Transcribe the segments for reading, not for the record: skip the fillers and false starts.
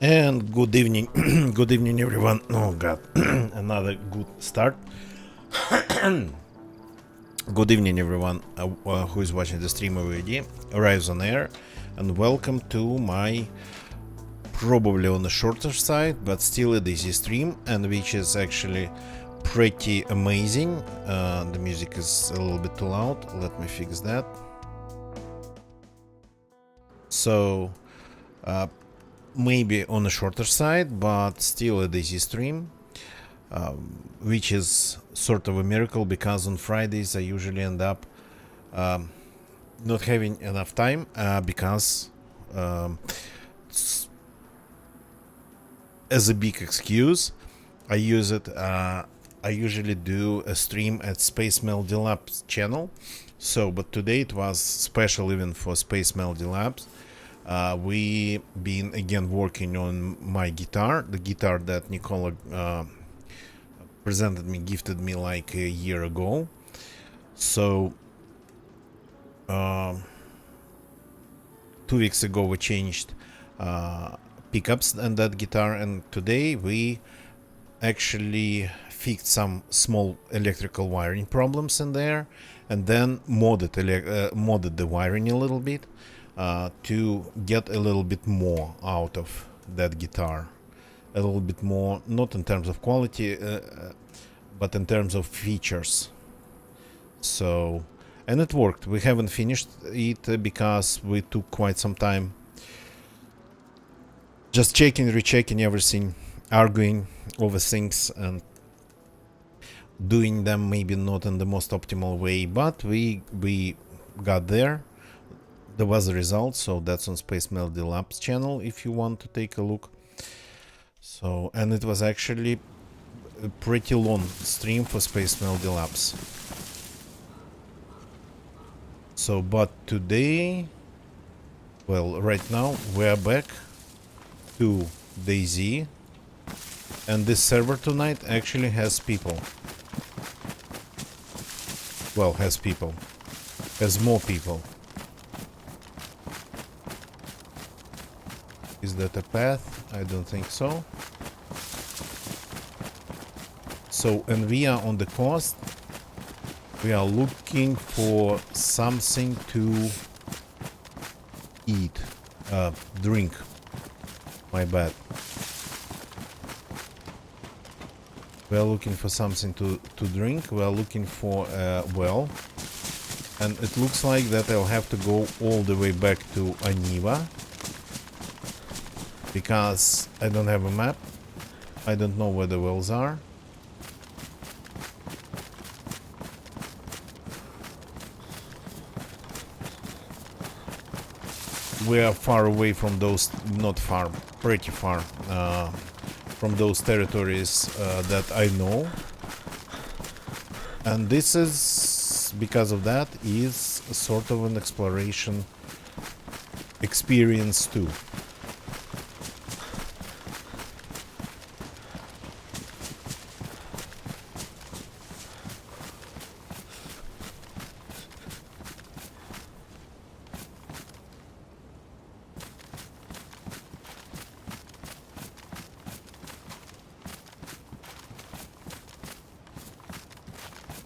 And good evening, good evening, everyone. Oh God, another good start. Good evening, everyone who is watching the stream already. Arrives on air, and welcome to my probably on the shorter side, but still a DC stream, and which is actually pretty amazing. The music is a little bit too loud. Let me fix that. So. Maybe on the shorter side, but still a daisy stream, which is sort of a miracle because on Fridays I usually end up not having enough time because as a big excuse I use it. I usually do a stream at Space Melody Labs channel, so but today it was special event for Space Melody Labs. We been again working on my guitar, the guitar that Nicola gifted me like a year ago. So 2 weeks ago we changed pickups on that guitar, and today we actually fixed some small electrical wiring problems in there, and then modded the wiring a little bit. To get a little bit more out of that guitar, a little bit more, not in terms of quality, but in terms of features. So, and it worked. We haven't finished it because we took quite some time just checking, rechecking everything, arguing over things, and doing them maybe not in the most optimal way, but we got there. There was a result, so that's on Space Melody Labs channel if you want to take a look. So, and it was actually a pretty long stream for Space Melody Labs. So, but today, well, right now we're back to DayZ, and this server tonight actually has people. Well, has more people. Is that a path? I don't think so. So, and we are on the coast. We are looking for something to eat. Drink. My bad. We are looking for something to drink. We are looking for a well. And it looks like that I'll have to go all the way back to Aniva, because I don't have a map. I don't know where the wells are. We are far away from those, not far, pretty far from those territories that I know. And this is, because of that, is sort of an exploration experience too.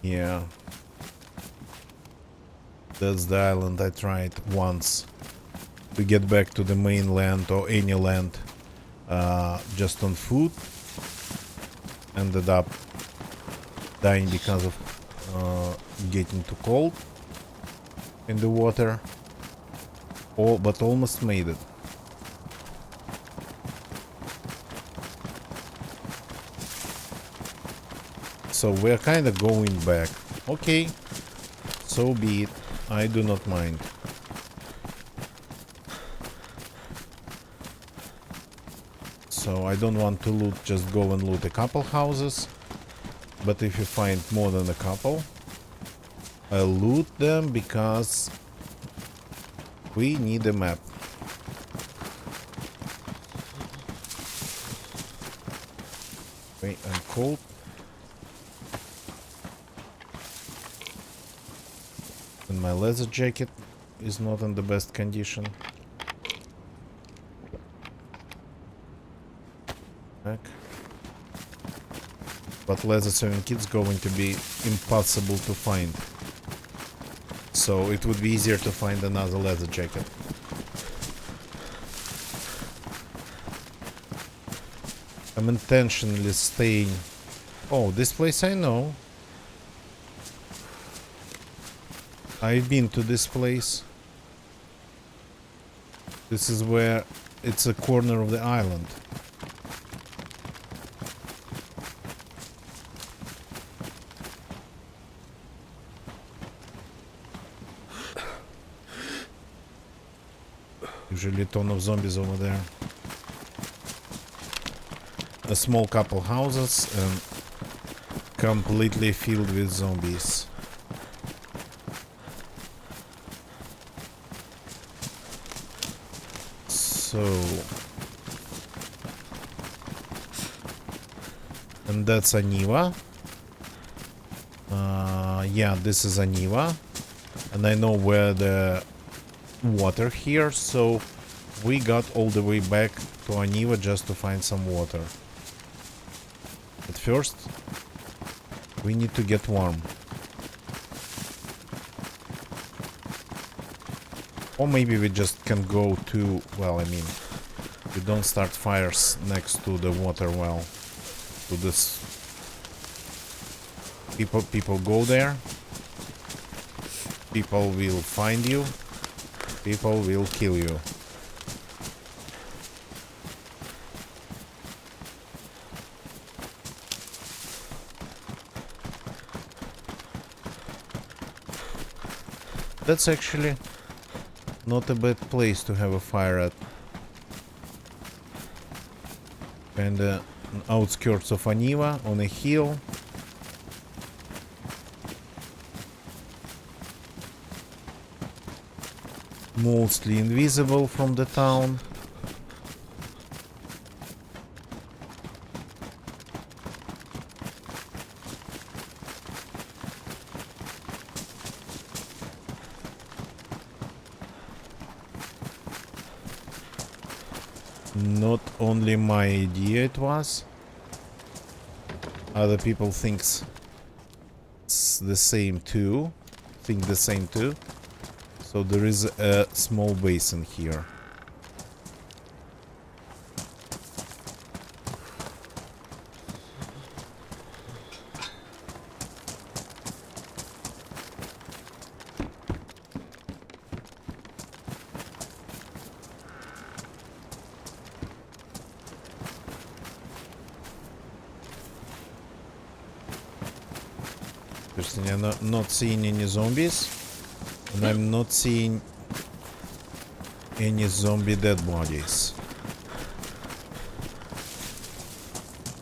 Yeah, that's the island I tried once to get back to the mainland or any land just on foot. Ended up dying because of getting too cold in the water. But almost made it. So we're kind of going back. Okay, so be it. I do not mind. So I don't want to loot, just go and loot a couple houses. But if you find more than a couple, I'll loot them because we need a map. Wait, I'm cold. And my leather jacket is not in the best condition. back. But leather 7 kit's going to be impossible to find. So it would be easier to find another leather jacket. I'm intentionally staying... Oh, this place I know. I've been to this place. This is where... It's a corner of the island. Usually a ton of zombies over there. A small couple houses and completely filled with zombies. So... And that's Aniva. Yeah, this is Aniva. And I know where the water here, so we got all the way back to Aniva just to find some water. But first, we need to get warm. Or maybe we just can go to, well, I mean, we don't start fires next to the water well. To this, people go there. People will find you. People will kill you. That's actually not a bad place to have a fire at. And outskirts of Aniva on a hill. Mostly invisible from the town. Not only my idea it was. Other people thinks it's the same too. Think the same too. So there is a small basin here. Interesting, I'm not seeing any zombies. And I'm not seeing any zombie dead bodies.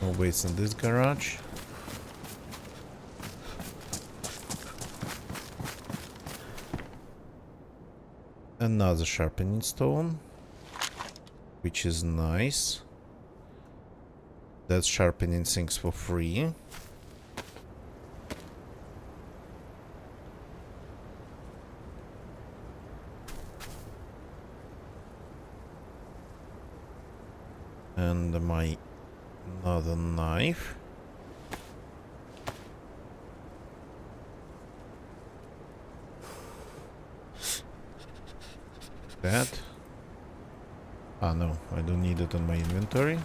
No waits in this garage. Another sharpening stone, which is nice. That's sharpening things for free. And my another knife. That. Ah, no, I don't need it in my inventory.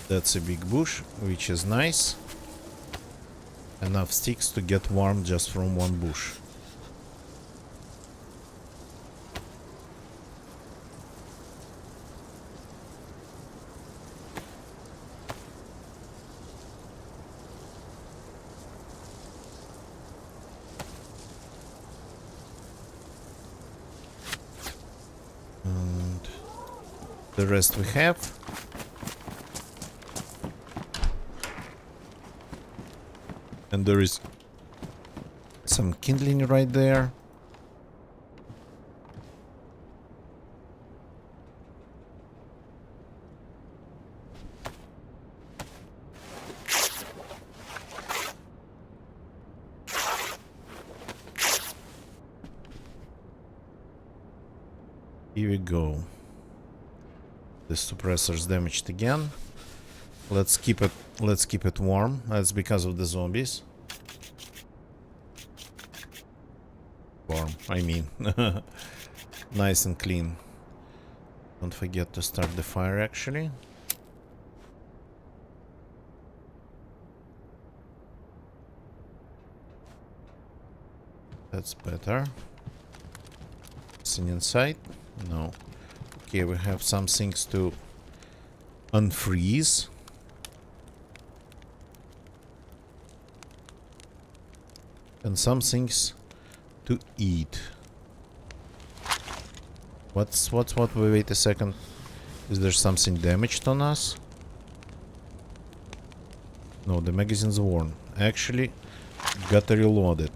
That's a big bush, which is nice. Enough sticks to get warm just from one bush. And the rest we have. And there is some kindling right there. Here we go. The suppressor's damaged again. Let's keep it warm. That's because of the zombies. Warm, I mean. Nice and clean. Don't forget to start the fire actually. That's better. Anything inside? No. Okay, we have some things to unfreeze. And some things to eat. What? Wait a second. Is there something damaged on us? No, the magazine's worn. Actually, gotta reload it.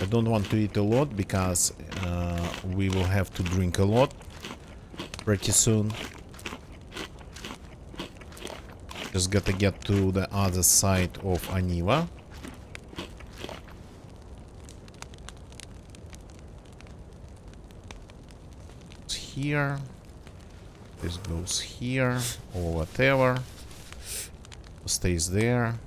I don't want to eat a lot because we will have to drink a lot pretty soon. Just gotta get to the other side of Aniva. It's here. This goes here or whatever. Stays there.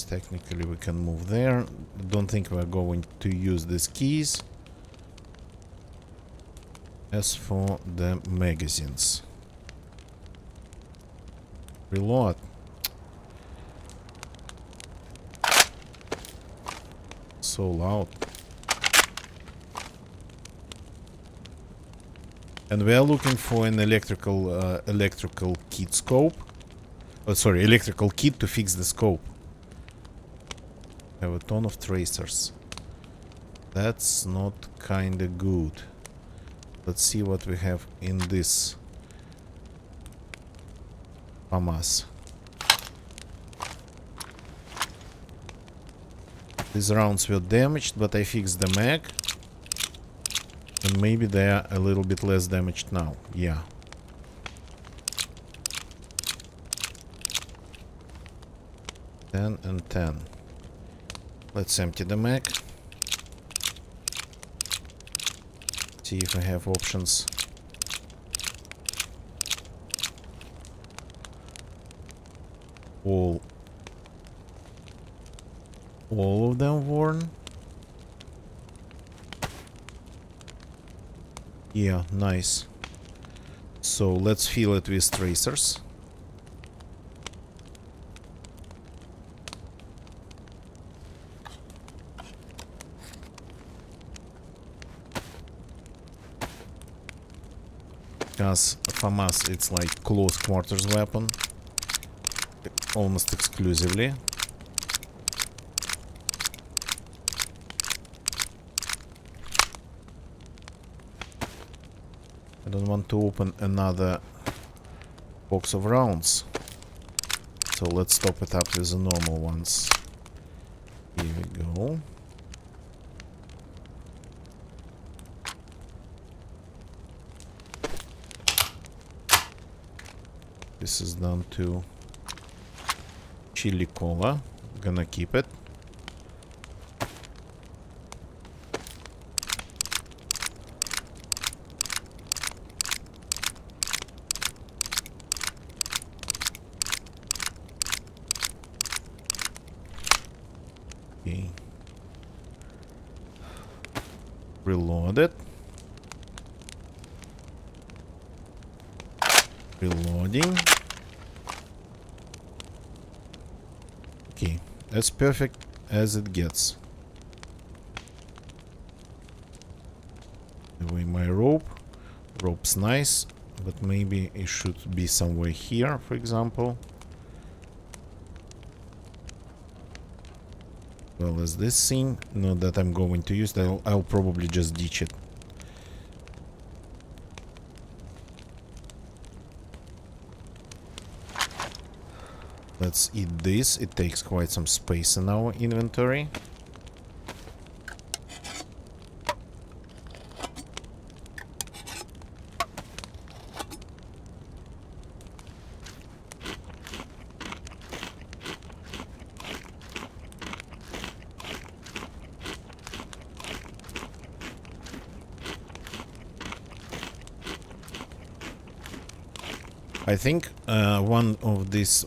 Technically we can move there. Don't think we're going to use these keys. As for the magazines, reload. So loud. And we are looking for an electrical kit scope. Oh, sorry, electrical kit to fix the scope. Have a ton of tracers. That's not kinda good. Let's see what we have in this FAMAS. These rounds were damaged, but I fixed the mag. And maybe they are a little bit less damaged now. Yeah. And 10. Let's empty the mag. See if I have options. All of them worn. Yeah, nice. So let's fill it with tracers. Because FAMAS, it's like close quarters weapon. Almost exclusively. I don't want to open another box of rounds. So let's top it up with the normal ones. Here we go. This is down to chili cola. Gonna keep it. Okay. Reload it. Reloading. Okay, as perfect as it gets. Away my rope. Rope's nice, but maybe it should be somewhere here, for example. Well, as this thing, not that I'm going to use, I'll probably just ditch it. Let's eat this. It takes quite some space in our inventory. I think one of these,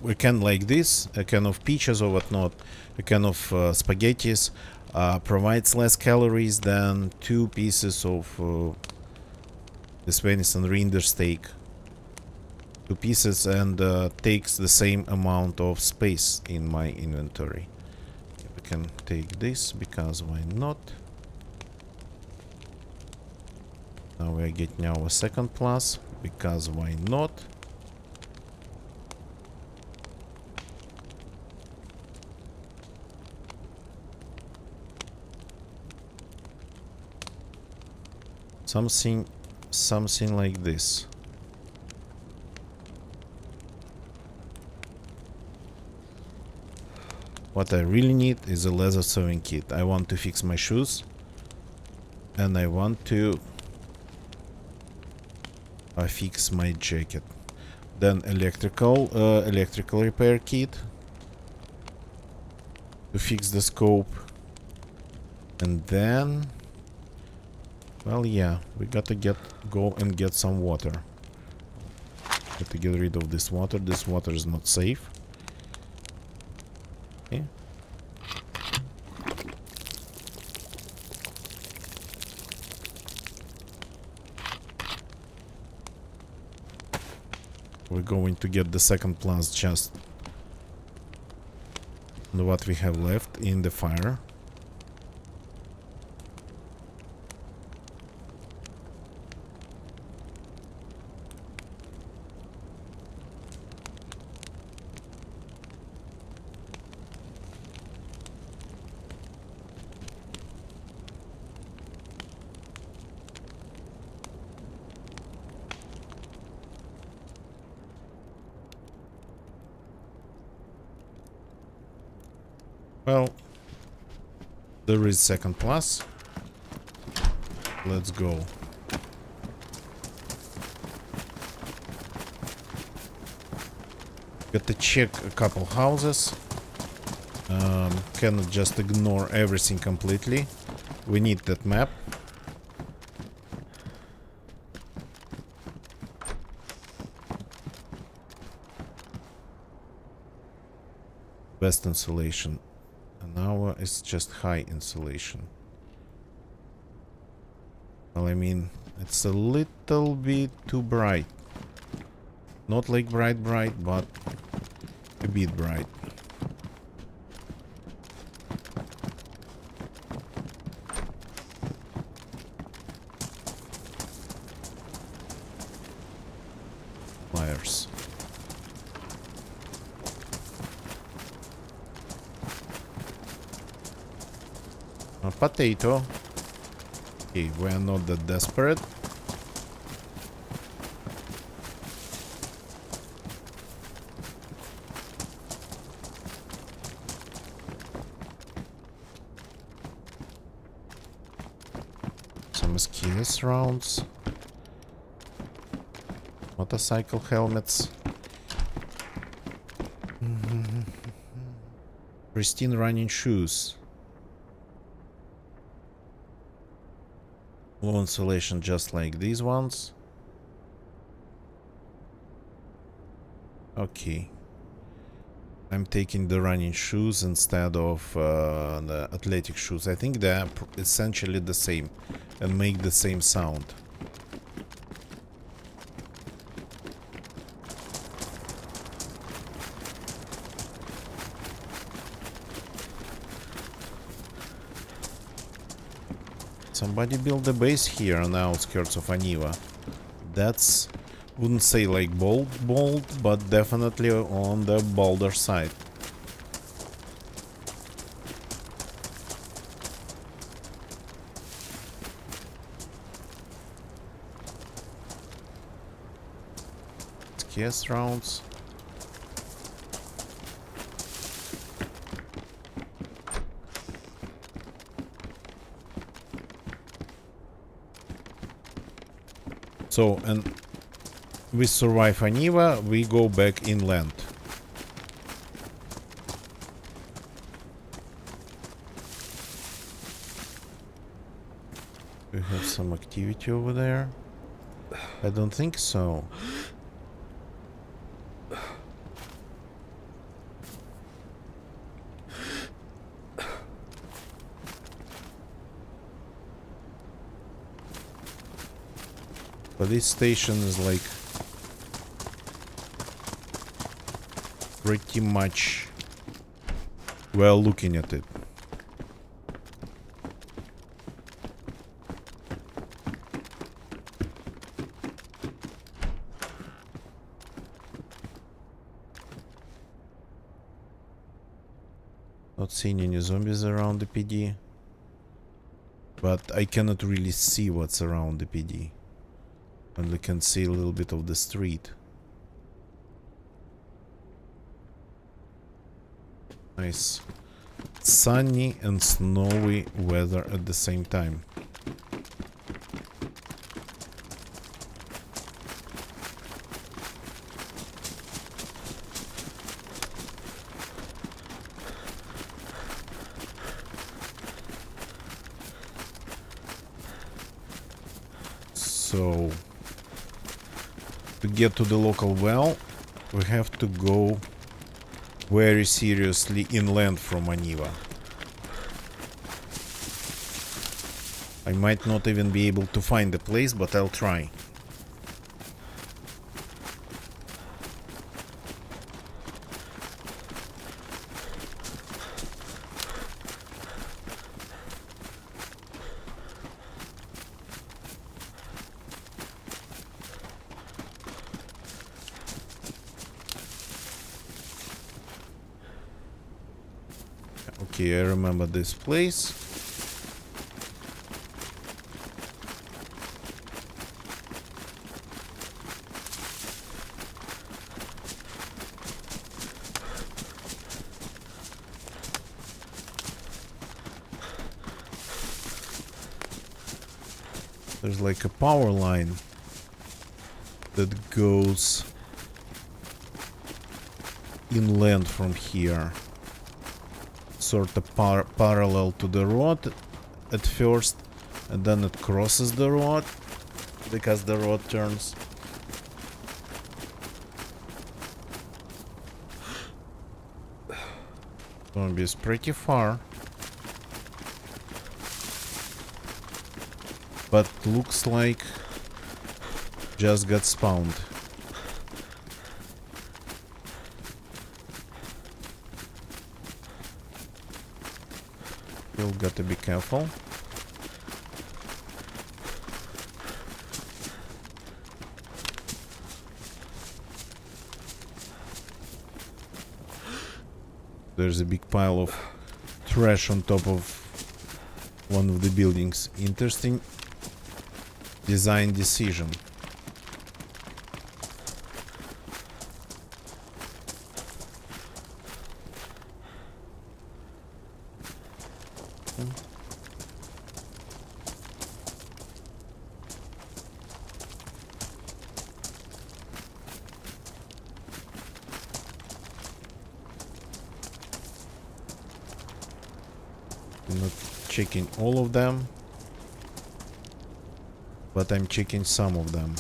a can like this, a can of peaches or whatnot, a can of spaghettis, provides less calories than 2 pieces of this venison reindeer steak. 2 pieces, and takes the same amount of space in my inventory. We can take this, because why not? Now we are getting our second plus, because why not? Something like this. What I really need is a leather sewing kit. I want to fix my shoes, and I want to fix my jacket. Then electrical repair kit to fix the scope, and then, well, yeah, we gotta go and get some water. Got to get rid of this water. This water is not safe. Okay. We're going to get the second plus just what we have left in the fire. Well, there is second plus. Let's go. Got to check a couple houses. Cannot just ignore everything completely. We need that map. Best insulation. And our is just high insulation. Well, I mean, it's a little bit too bright. Not like bright, but a bit bright. Pliers. A potato. Okay, we are not that desperate. Some skills rounds. Motorcycle helmets. Pristine running shoes. Low insulation just like these ones. Okay. I'm taking the running shoes instead of the athletic shoes. I think they're essentially the same and make the same sound. Somebody built a base here on the outskirts of Aniva. That's, wouldn't say like bold, but definitely on the bolder side. Scarce rounds. So, and we survive Aniva, we go back inland. We have some activity over there. I don't think so. Police station is like pretty much well looking at it. Not seeing any zombies around the PD. But I cannot really see what's around the PD. Only can see a little bit of the street. Nice. Sunny and snowy weather at the same time. So, to get to the local well, we have to go very seriously inland from Aniva. I might not even be able to find the place, but I'll try. Okay, I remember this place. There's like a power line that goes inland from here. Sort of parallel to the road at first, and then it crosses the road because the road turns. Zombie is pretty far, but looks like just got spawned. Still got to be careful. There's a big pile of trash on top of one of the buildings. Interesting design decision. I'm not checking all of them, but I'm checking some of them.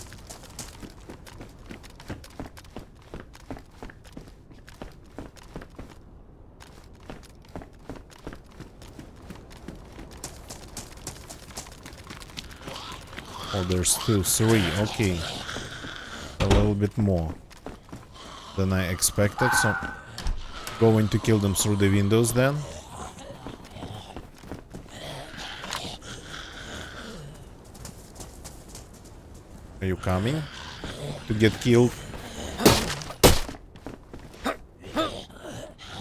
Oh, there's still 3. Okay. A little bit more than I expected, so going to kill them through the windows then. Are you coming to get killed?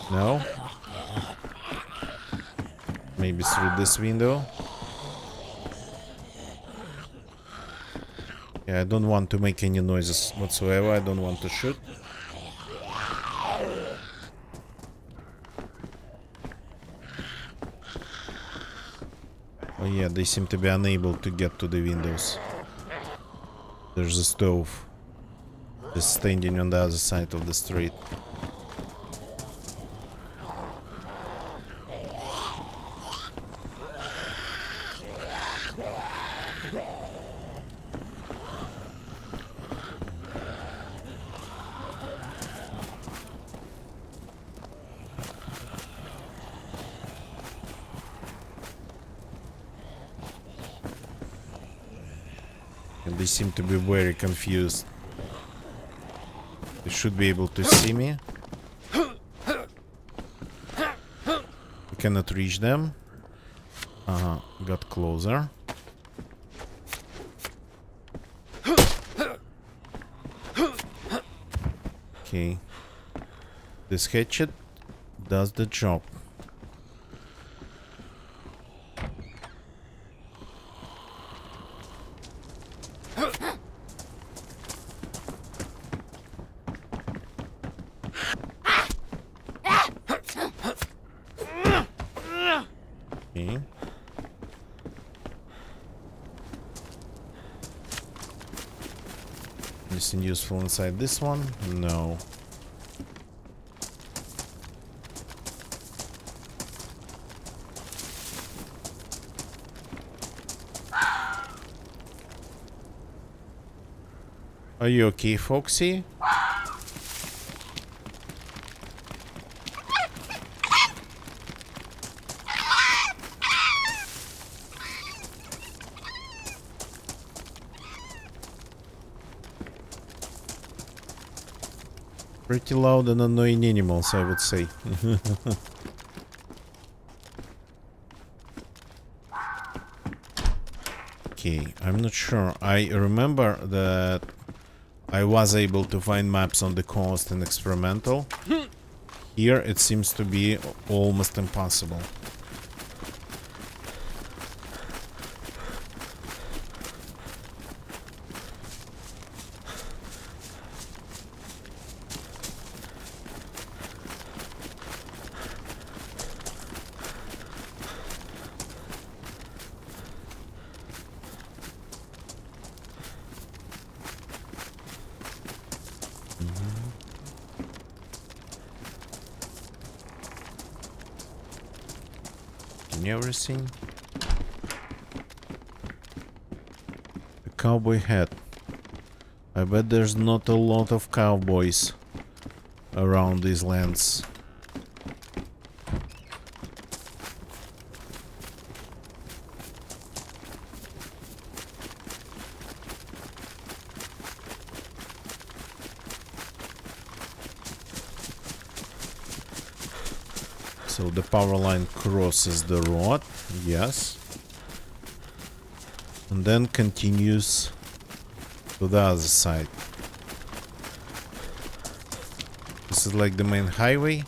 No? Maybe through this window? Yeah, I don't want to make any noises whatsoever. I don't want to shoot. Oh yeah, they seem to be unable to get to the windows. There's a stove just standing on the other side of the street. And they seem to be very confused. They should be able to see me. We cannot reach them. Got closer. Okay. This hatchet does the job. Okay. Anything useful inside this one? No. Are you okay, Foxy? Pretty loud and annoying animals, I would say. Okay, I'm not sure. I remember that I was able to find maps on the coast in experimental. Here it seems to be almost impossible. Everything. A cowboy hat. I bet there's not a lot of cowboys around these lands. So the power line crosses the road, yes, and then continues to the other side. This is like the main highway.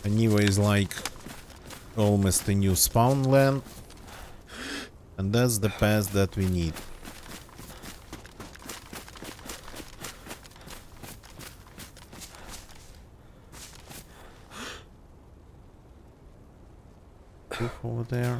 Aniwa is like almost a new spawn land, and that's the path that we need. Roof over there.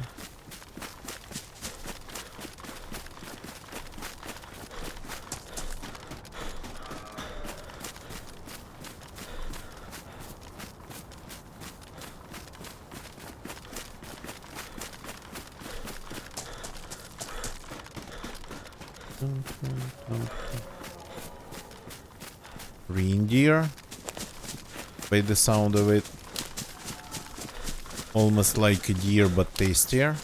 Reindeer, by the sound of it, almost like a deer but tastier.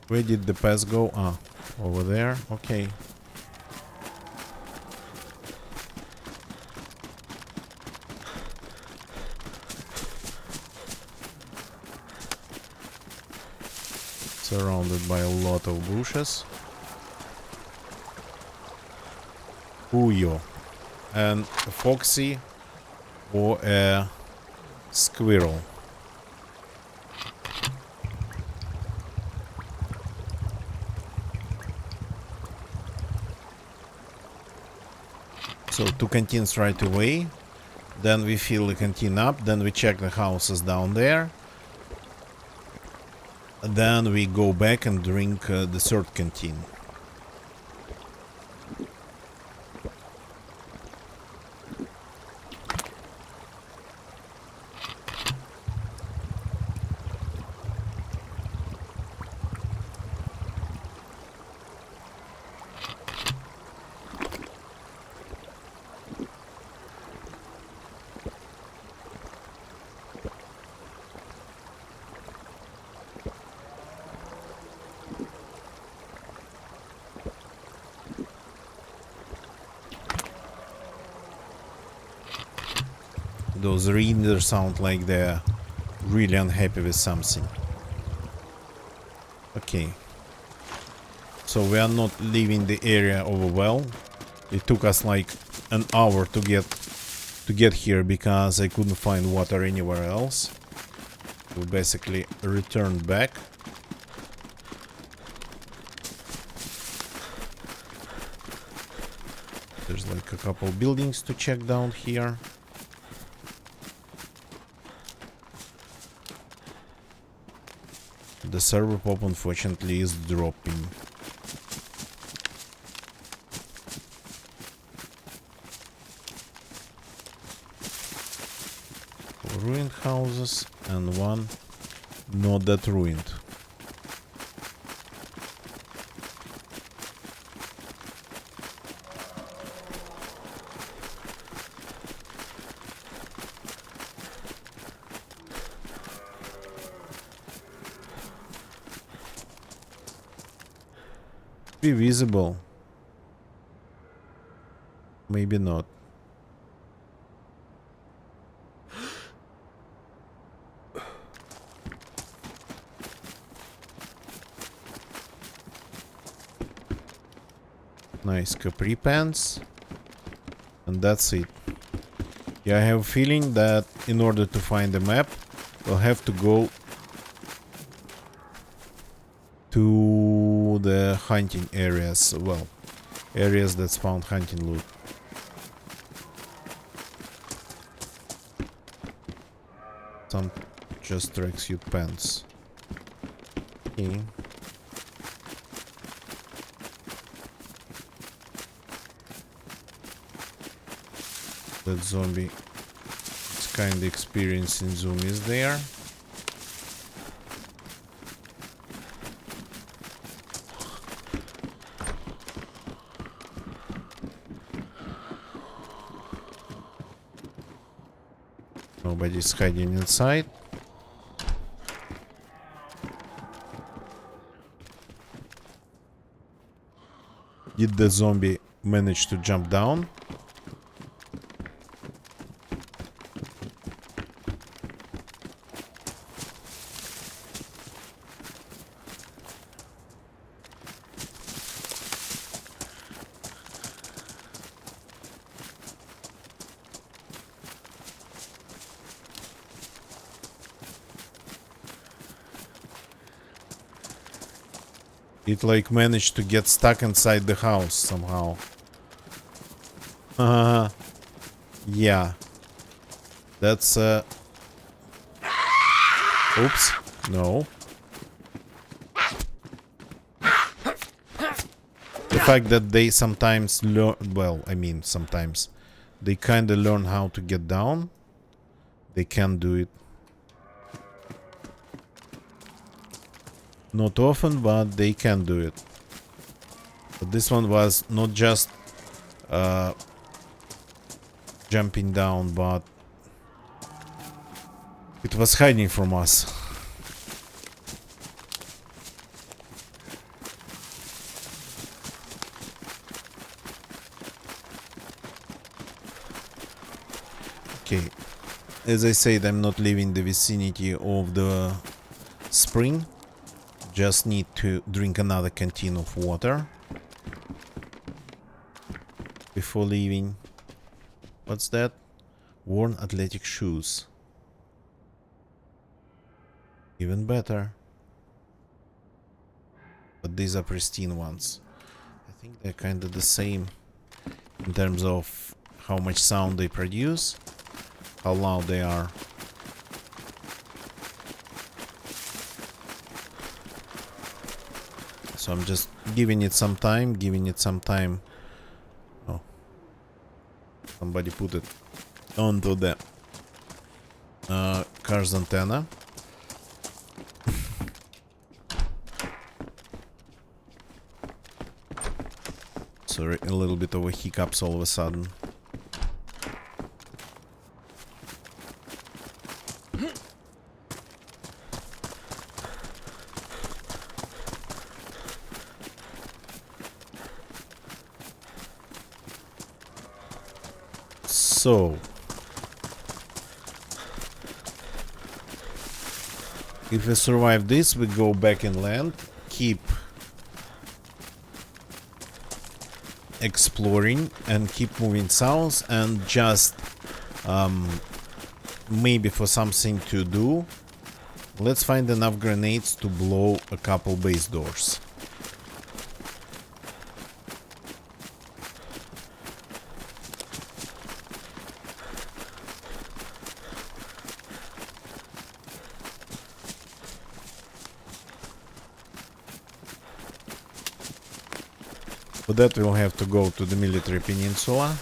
Where did the path go? Ah, over there. Okay. Surrounded by a lot of bushes. Puyo. And a foxy or a squirrel. So 2 canteens right away. Then we fill the canteen up. Then we check the houses down there. Then we go back and drink the third canteen. Those reindeer sound like they're really unhappy with something. Okay. So we are not leaving the area of a well. It took us like an hour to get here because I couldn't find water anywhere else. We basically returned back. There's like a couple buildings to check down here. The server pop unfortunately is dropping. Ruined houses and one not that ruined. Be visible. Maybe not. Nice capri pants. And that's it. Yeah, I have a feeling that in order to find the map, we'll have to go to the hunting areas. Well, areas that spawn hunting loot. Some just tracksuit pants. Okay. That zombie is kinda experiencing zoomies there. Nobody's hiding inside. Did the zombie manage to jump down? It like managed to get stuck inside the house somehow. Yeah. That's oops. No. The fact that they sometimes learn, well, I mean sometimes they kinda learn how to get down. They can do it. Not often, but they can do it. But this one was not just jumping down, but it was hiding from us. Okay. As I said, I'm not leaving the vicinity of the spring. Just need to drink another canteen of water before leaving. What's that? Worn athletic shoes. Even better. But these are pristine ones. I think they're kind of the same in terms of how much sound they produce, how loud they are. So I'm just giving it some time, Oh, somebody put it onto the car's antenna. Sorry, a little bit of a hiccups all of a sudden. So, if we survive this, we go back inland, keep exploring and keep moving south, and just maybe for something to do, let's find enough grenades to blow a couple base doors. For that we'll have to go to the military peninsula.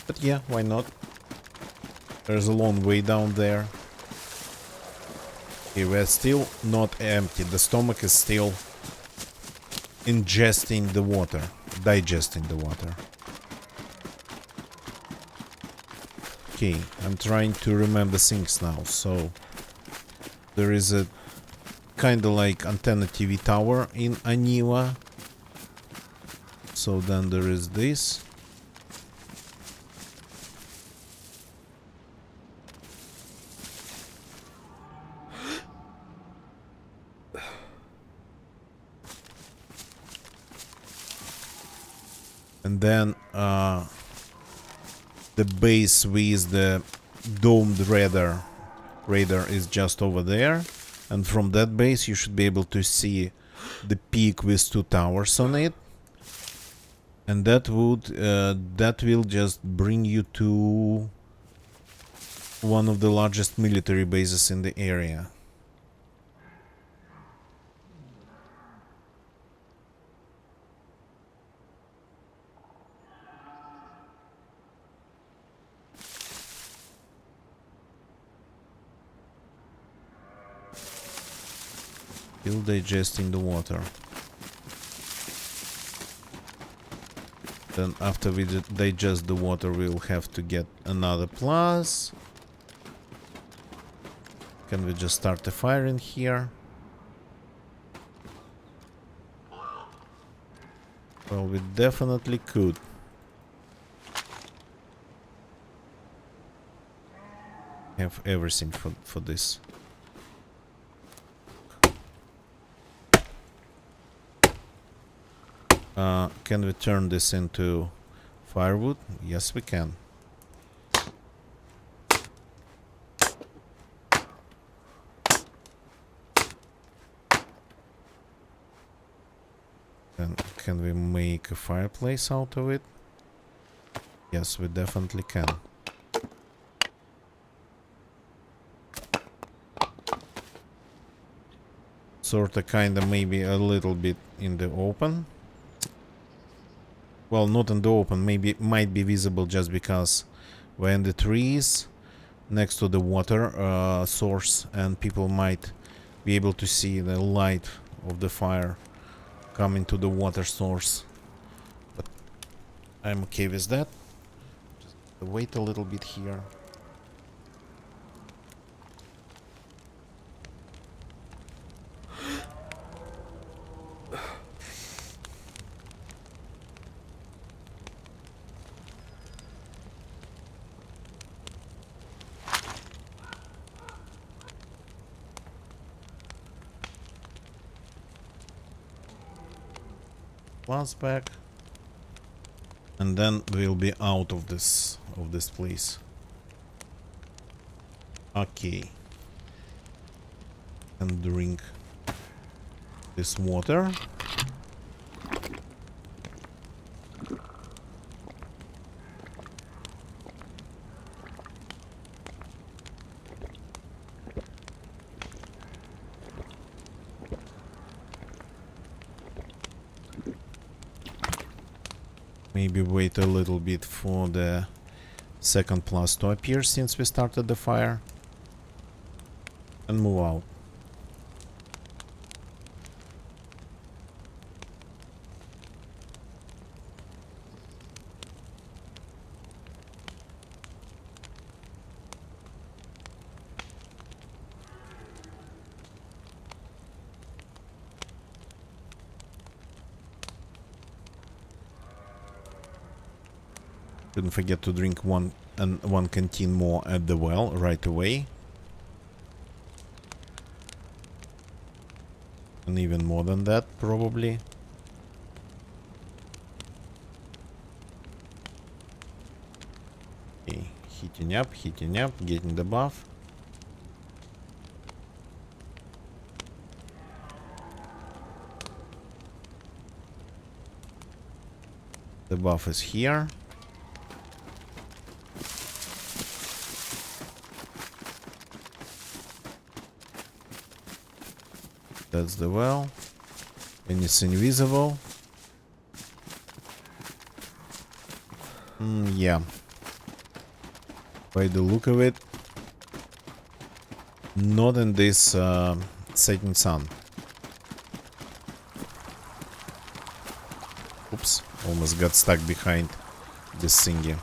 But yeah, why not? There's a long way down there. Okay, we're still not empty. The stomach is still ingesting the water, digesting the water. Okay, I'm trying to remember things now. So there is a kind of like antenna TV tower in Aniwa. So then there is this. And then the base with the domed radar is just over there, and from that base you should be able to see the peak with 2 towers on it, and that will just bring you to one of the largest military bases in the area. Still digesting the water. Then after we digest the water, we'll have to get another plus. Can we just start a fire in here? Well, we definitely could. Have everything for this. Can we turn this into firewood? Yes, we can. Then can we make a fireplace out of it? Yes, we definitely can. Sorta kinda maybe a little bit in the open. Well, not in the open, maybe it might be visible just because we're in the trees next to the water source, and people might be able to see the light of the fire coming to the water source. But I'm okay with that. Just wait a little bit here. Once back, and then we'll be out of this place. Okay, and drink this water. Maybe wait a little bit for the second plus to appear since we started the fire. And move out. Shouldn't forget to drink one canteen more at the well right away. And even more than that, probably. Okay, heating up, getting the buff. The buff is here. That's the well. And it's invisible. Yeah. By the look of it, not in this setting sun. Oops, almost got stuck behind this thingy.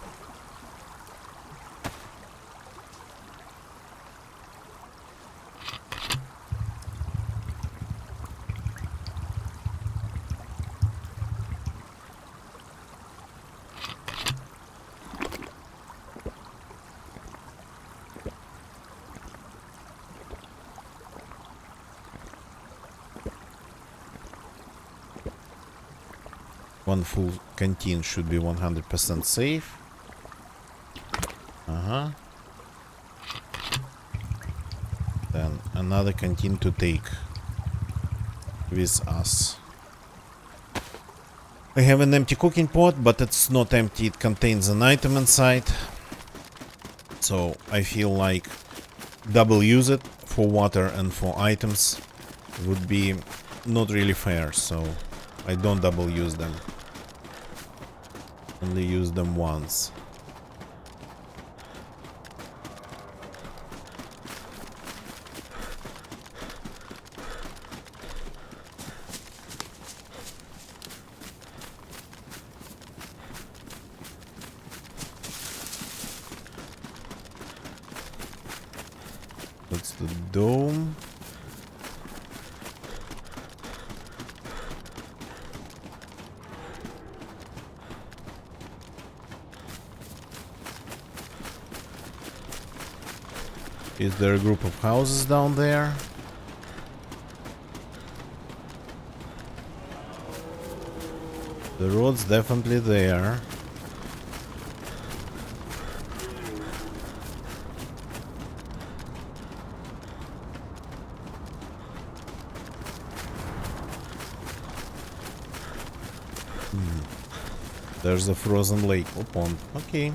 One full canteen should be 100% safe. Then another canteen to take with us. I have an empty cooking pot, but it's not empty. It contains an item inside. So I feel like double use it for water and for items would be not really fair. So I don't double use them. Only use them once. That's the dome. Is there a group of houses down there? The road's definitely there. There's a frozen lake or pond. Okay.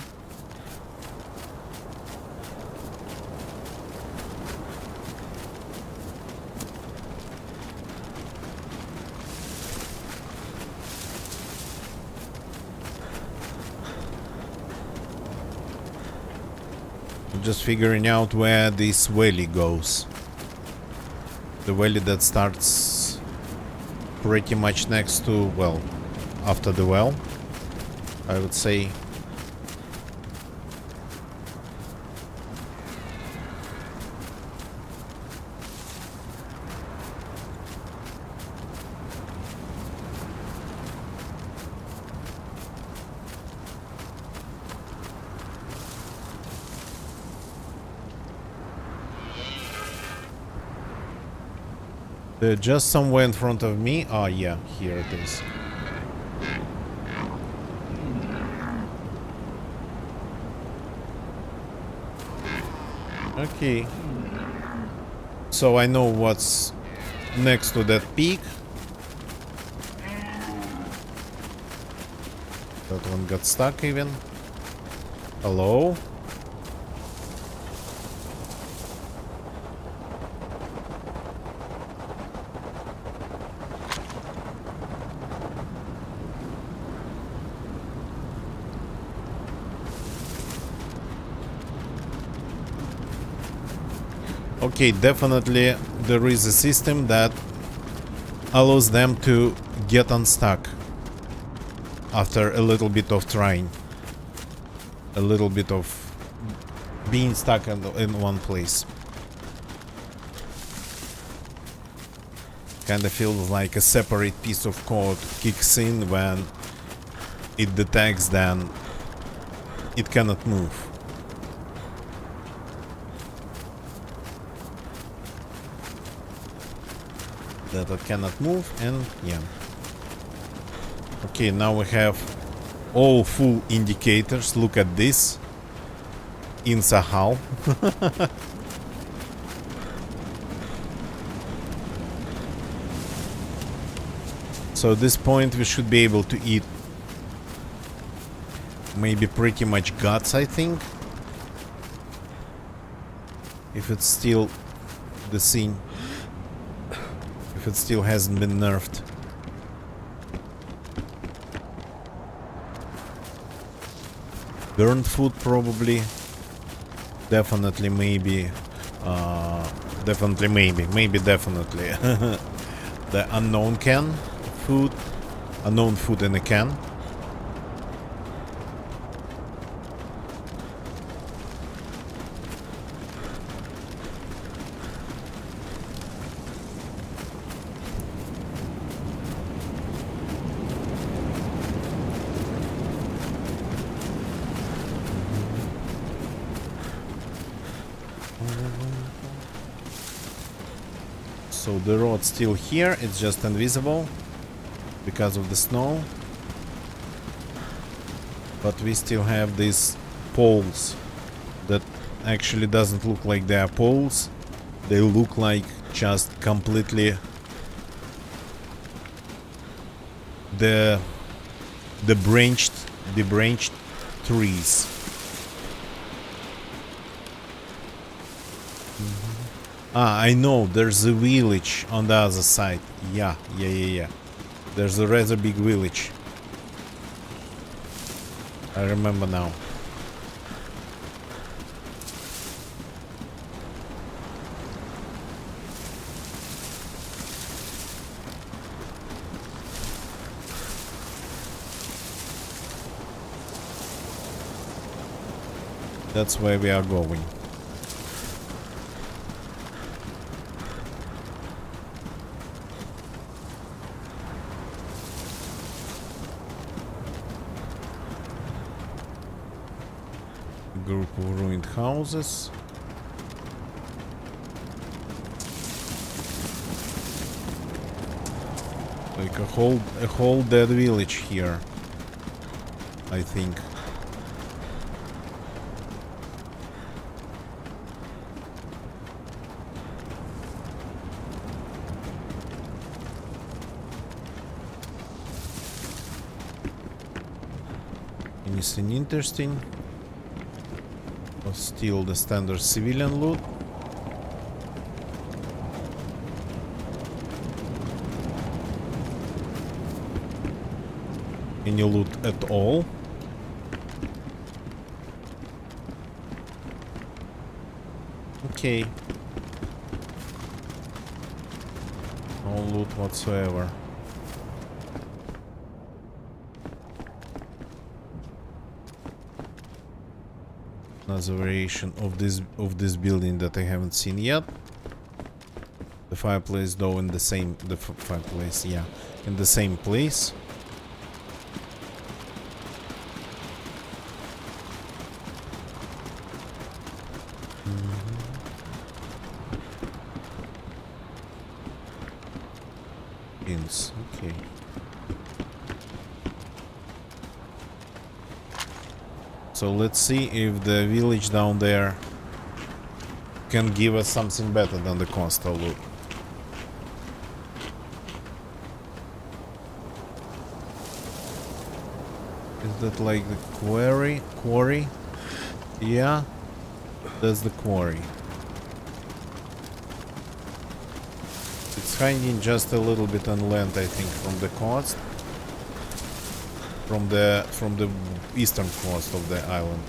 Just figuring out where this valley goes. The valley that starts pretty much next to, well, after the well, I would say. Just somewhere in front of me. Ah, yeah, here it is. Okay. So I know what's next to that peak. That one got stuck even. Hello? Okay, definitely there is a system that allows them to get unstuck after a little bit of trying. A little bit of being stuck in one place. Kind of feels like a separate piece of code kicks in when it detects then it cannot move. That it cannot move, and yeah. Okay, now we have all full indicators. Look at this in Sakhal. So at this point we should be able to eat maybe pretty much guts, I think. If it's still the scene. If it still hasn't been nerfed. Burnt food probably. Definitely maybe. Definitely maybe. Maybe definitely. The unknown can food. Unknown food in a can. So the road's still here, it's just invisible because of the snow. But we still have these poles that actually doesn't look like they are poles. They look like just completely the branched trees. Ah, I know, there's a village on the other side. Yeah. There's a rather big village. I remember now. That's where we are going. Group of ruined houses. Like a whole dead village here, I think. Anything interesting? Or still the standard civilian loot? Any loot at all? Okay. No loot whatsoever. Another variation of this building that I haven't seen yet. The fireplace though in the same fireplace, yeah, in the same place. Pins, okay. So let's see if the village down there can give us something better than the coastal loot. Is that like the quarry? Yeah, that's the quarry. It's hanging just a little bit on land, I think, from the coast. From the eastern coast of the island.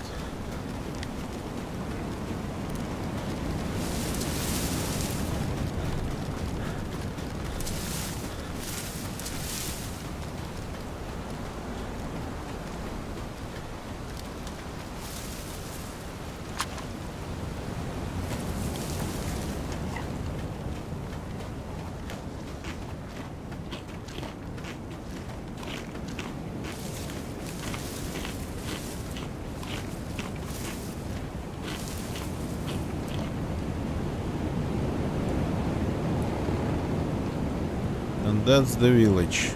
And that's the village.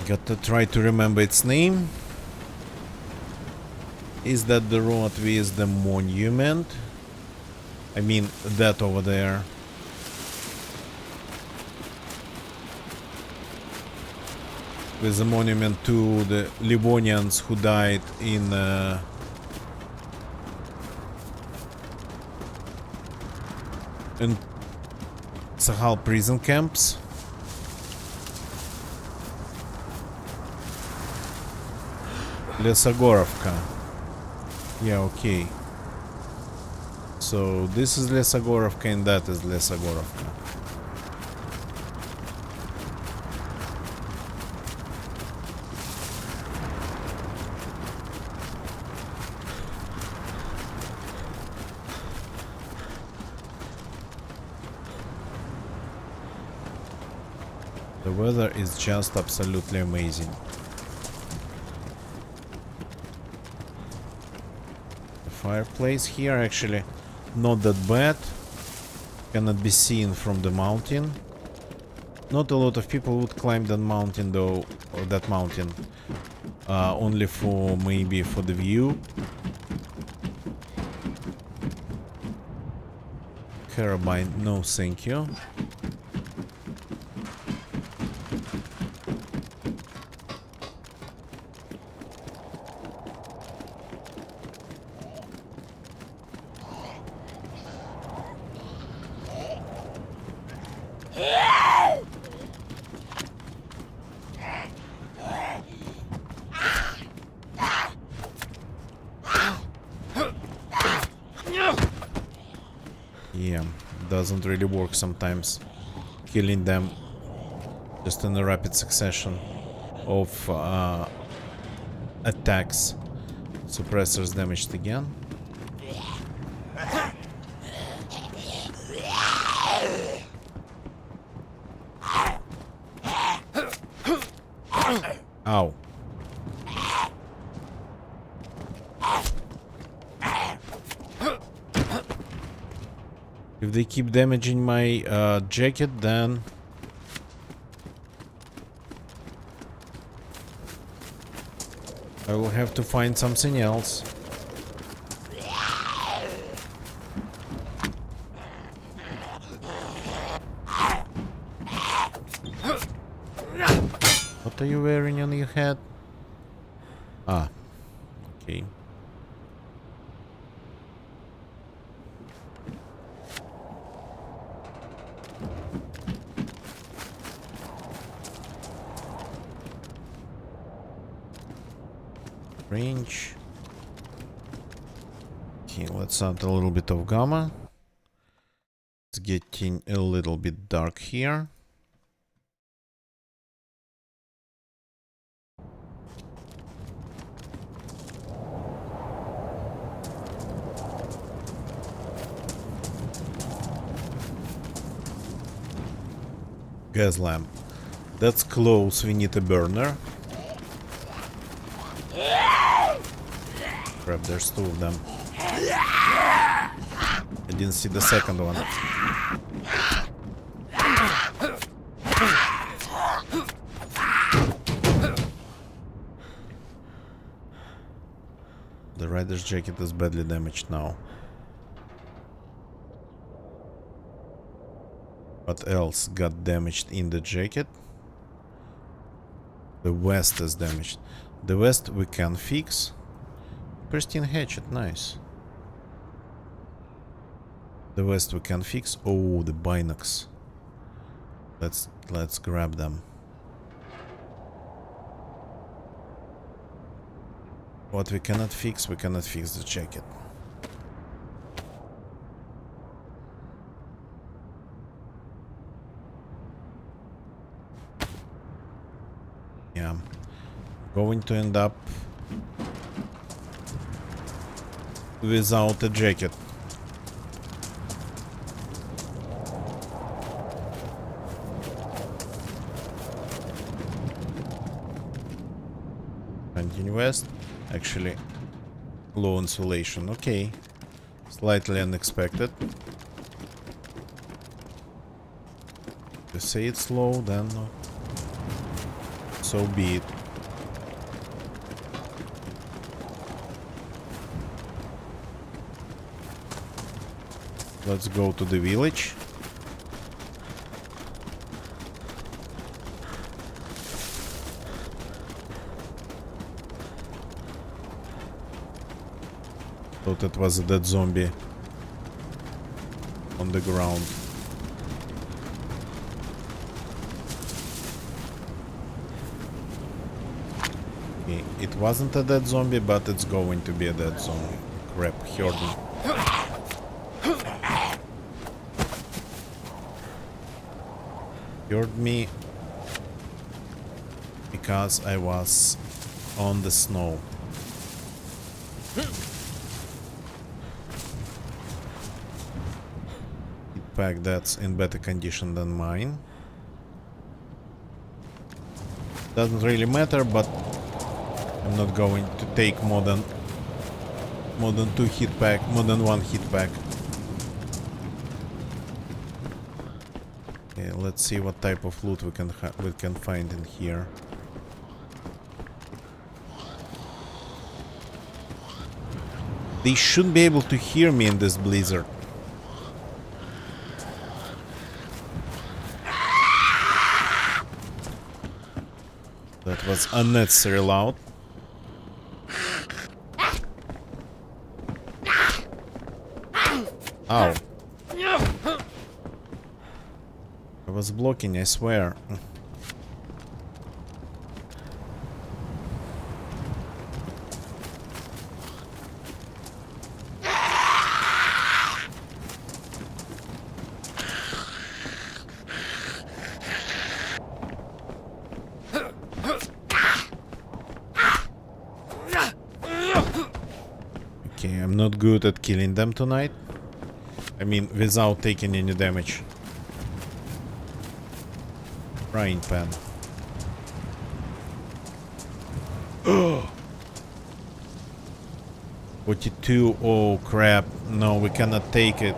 Got to try to remember its name. Is that the road with the monument? I mean, that over there. With the monument to the Livonians who died in Sakhal prison camps. Lesogorovka. Yeah, okay. So this is Lesogorovka and that is Lesogorovka. The weather is just absolutely amazing. The fireplace here actually not that bad. Cannot be seen from the mountain. Not a lot of people would climb that mountain though, or that mountain. Only for maybe for the view. Carabine, no thank you. Yeah, doesn't really work sometimes. Killing them just in a rapid succession of attacks. Suppressors damaged again. Ow. If they keep damaging my jacket, then I will have to find something else. What are you wearing on your head? Ah, okay. Range. Okay, let's add a little bit of gamma. It's getting a little bit dark here. Gas lamp. That's close, we need a burner. Crap, there's two of them. I didn't see the second one. The rider's jacket is badly damaged now. What else got damaged in the jacket? The vest is damaged. The vest we can fix. Pristine hatchet, nice. The vest we can fix. Oh, the binocs. Let's grab them. What we cannot fix the jacket. Yeah, going to end up without a jacket. pointing west. Actually, low insulation. Okay. Slightly unexpected. To say it's low, then so be it. Let's go to the village. Thought it was a dead zombie on the ground. Okay, it wasn't a dead zombie, but it's going to be a dead zombie. Crap, heard me. Heard me because I was on the snow. Pack that's in better condition than mine. Doesn't really matter, but I'm not going to take more than two hit pack, more than one hit pack. Okay, let's see what type of loot we can find in here. They should be able to hear me in this blizzard. That was unnecessary loud. Ow. I was blocking, I swear. Okay, I'm not good at killing them tonight. I mean, without taking any damage. Frying pan. 42. Oh crap. No, we cannot take it.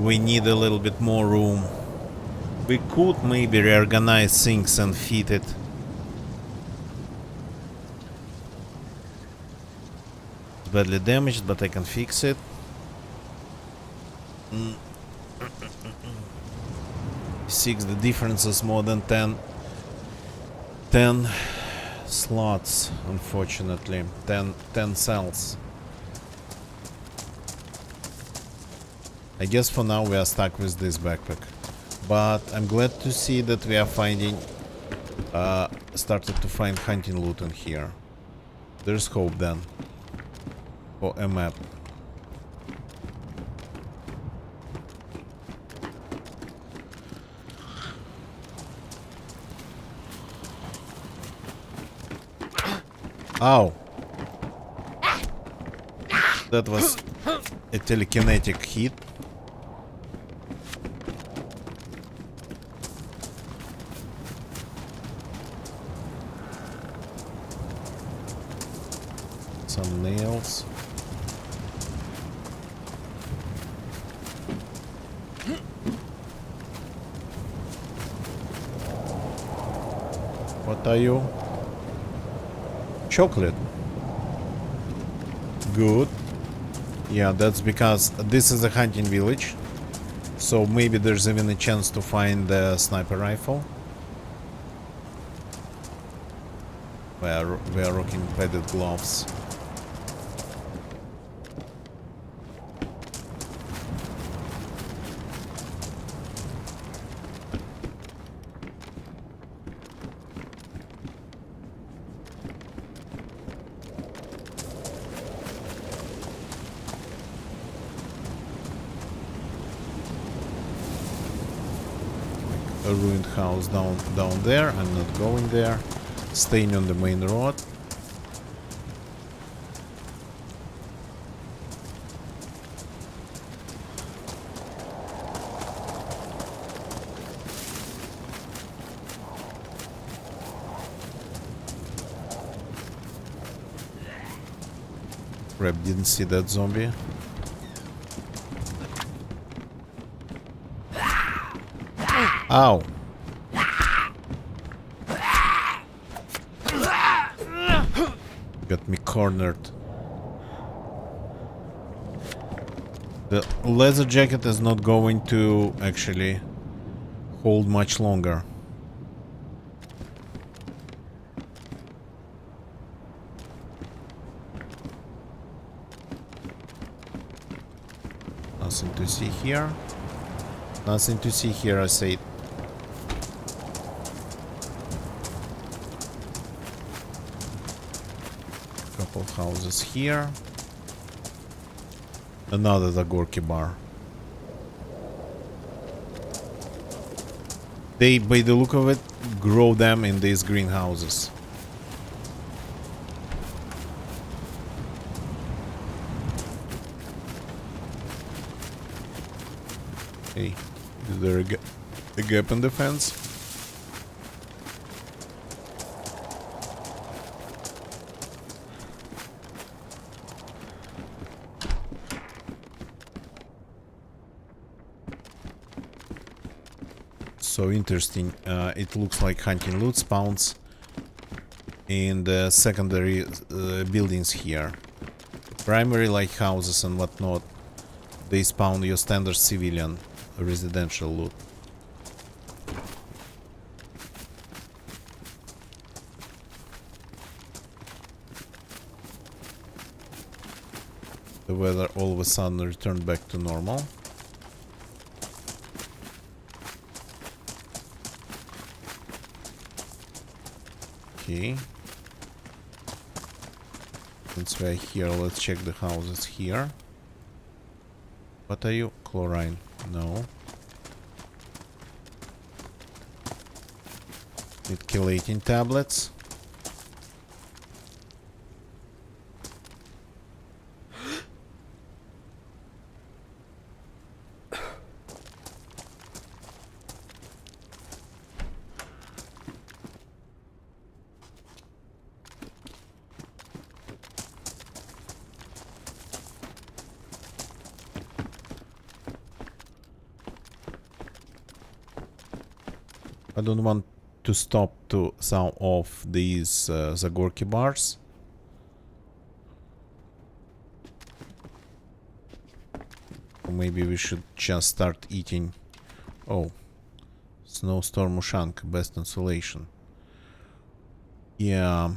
We need a little bit more room. We could maybe reorganize things and fit it. Badly damaged, but I can fix it. 6, the difference is more than 10 slots, unfortunately. 10 cells. I guess for now we are stuck with this backpack. But I'm glad to see that we are finding started to find hunting loot in here. There's hope then for a map. Ow! That was a telekinetic hit. Some nails. What are you? Chocolate. Good. Yeah, that's because this is a hunting village. So maybe there's even a chance to find the sniper rifle. We are rocking padded gloves. A ruined house down there. I'm not going there. Staying on the main road. Crap, didn't see that zombie. Ow! Got me cornered. The leather jacket is not going to actually hold much longer. Nothing to see here. Nothing to see here, I said. Couple houses here. Another Zagorki bar. They, by the look of it, grow them in these greenhouses. Hey, is there a gap in the fence? So interesting. It looks like hunting loot spawns in the secondary buildings here. Primary, like houses and whatnot, they spawn your standard civilian residential loot. The weather all of a sudden returned back to normal. Okay. Since we're here, let's check the houses here. What are you? Chlorine? No. Need chelating tablets. I don't want to stop to some of these Zagorki bars. Or maybe we should just start eating. Oh, snowstorm Ushanka, best insulation. Yeah,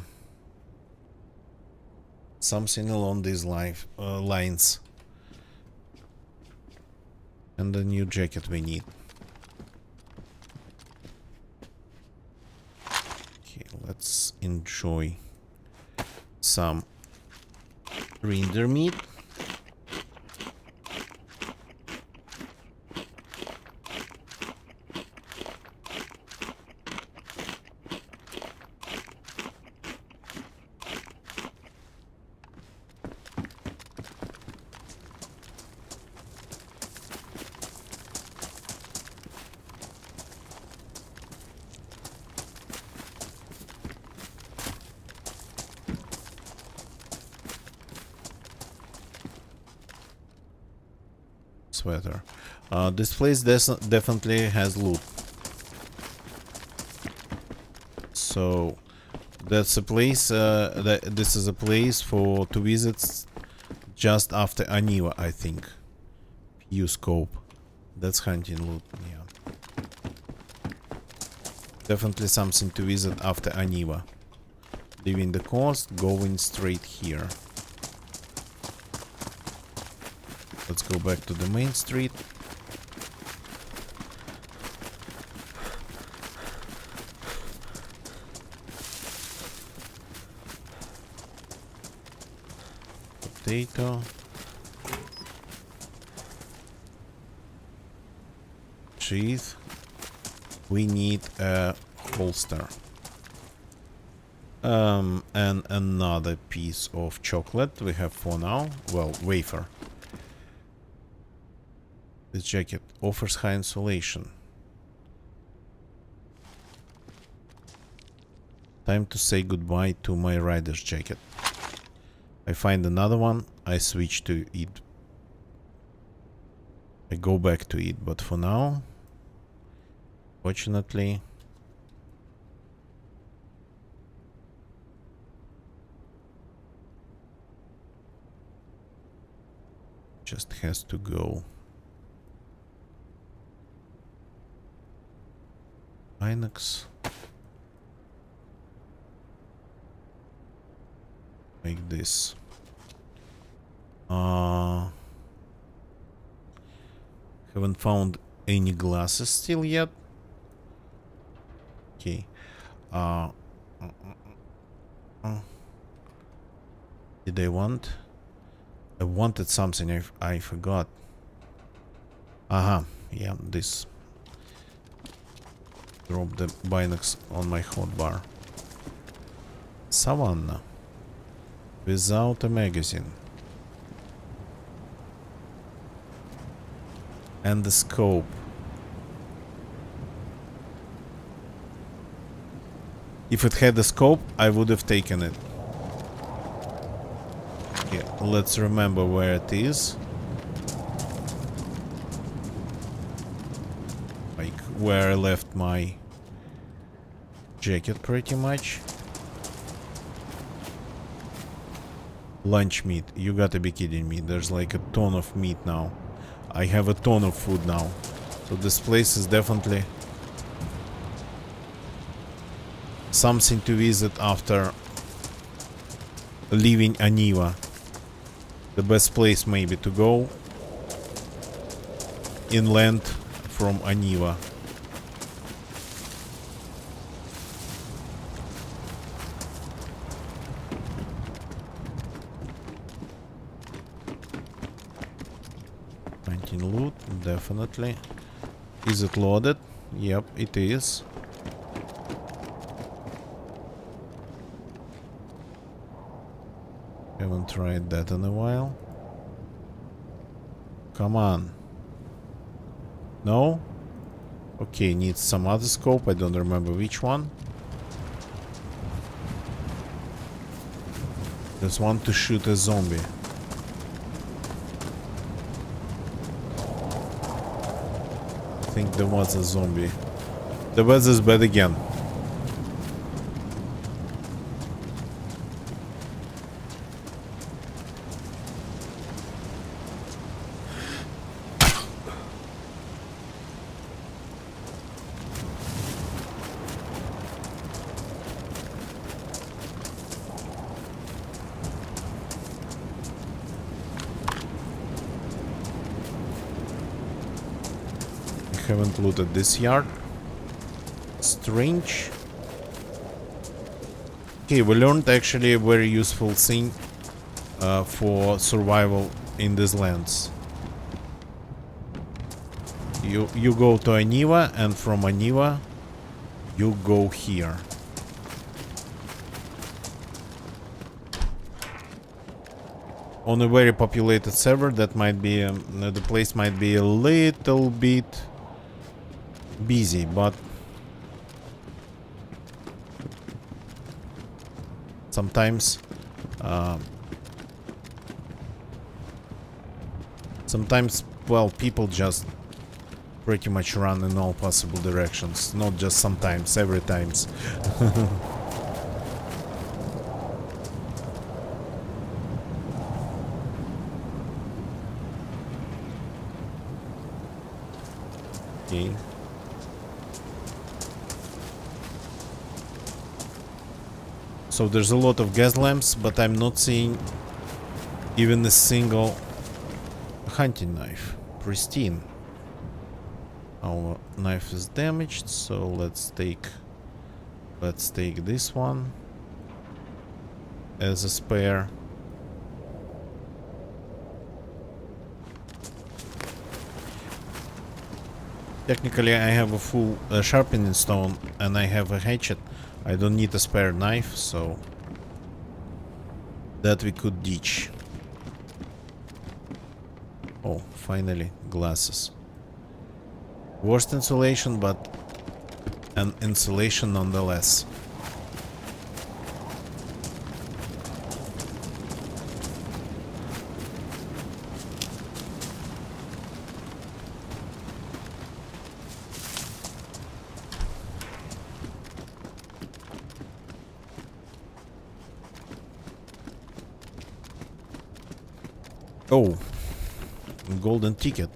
something along these lines. And a new jacket we need. Let's enjoy some reindeer meat. Sweater. This place definitely has loot. So that's a place. This is a place to visit just after Aniva, I think. Use scope. That's hunting loot. Yeah. Definitely something to visit after Aniva. Leaving the coast, going straight here. Let's go back to the main street. Potato. Cheese. We need a holster. And another piece of chocolate we have for now. Well, wafer. This jacket offers high insulation. Time to say goodbye to my rider's jacket. I find another one I switch to it. I go back to it, but for now, fortunately, just has to go. Linux. Like this. Haven't found any glasses still yet. Okay. Did I want? I wanted something I forgot. Yeah, this. Drop the Binox on my hotbar. Savannah. Without a magazine. And the scope. If it had a scope, I would have taken it. Okay, let's remember where it is. Like where I left my jacket pretty much. Lunch meat. You gotta be kidding me. There's like a ton of meat now. I have a ton of food now. So this place is definitely something to visit after leaving Aniva. The best place maybe to go inland from Aniva. Loot, definitely. Is it loaded? Yep, it is. Haven't tried that in a while. Come on. No? Okay, needs some other scope. I don't remember which one. There's one to shoot a zombie. I think there was a zombie. The weather's bad again. Haven't looted this yard. Strange. Okay, we learned actually a very useful thing for survival in these lands. You go to Aniva, and from Aniva you go here. On a very populated server, that might be the place might be a little bit busy, but sometimes well, people just pretty much run in all possible directions. Not just sometimes, every times. Okay. So there's a lot of gas lamps, but I'm not seeing even a single hunting knife. Pristine. Our knife is damaged, so let's take this one as a spare. Technically I have a full sharpening stone and I have a hatchet. I don't need a spare knife, so that we could ditch. Oh, finally, glasses. Worst insulation, but an insulation nonetheless. Oh, golden ticket.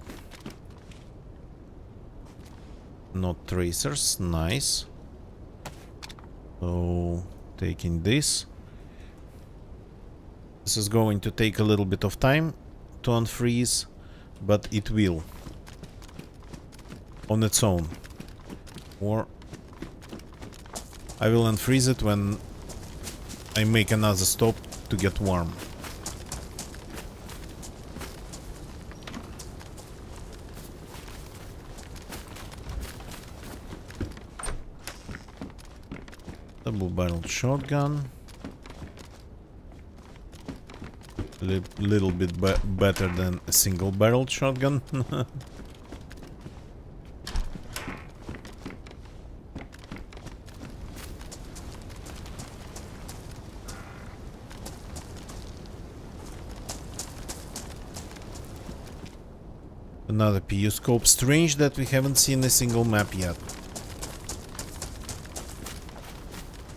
Not tracers, nice. So, taking this. This is going to take a little bit of time to unfreeze, but it will. On its own. Or I will unfreeze it when I make another stop to get warm. Double-barreled shotgun. Little bit better than a single-barreled shotgun. Another PU scope. Strange that we haven't seen a single map yet.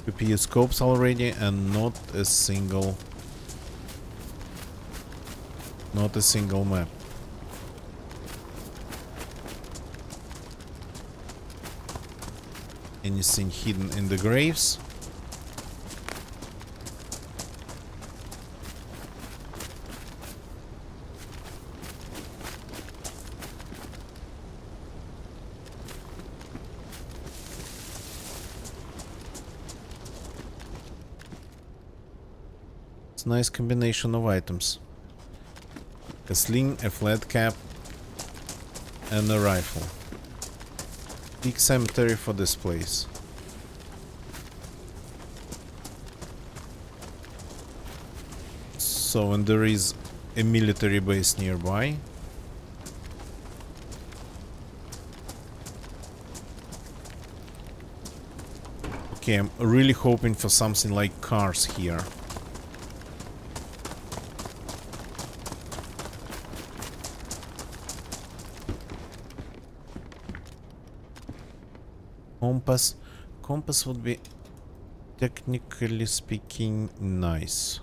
Two PU scopes already and not a single map. Anything hidden in the graves? It's a nice combination of items. A sling, a flat cap, and a rifle. Big cemetery for this place. So, and there is a military base nearby. Okay, I'm really hoping for something like cars here. Compass would be, technically speaking, nice.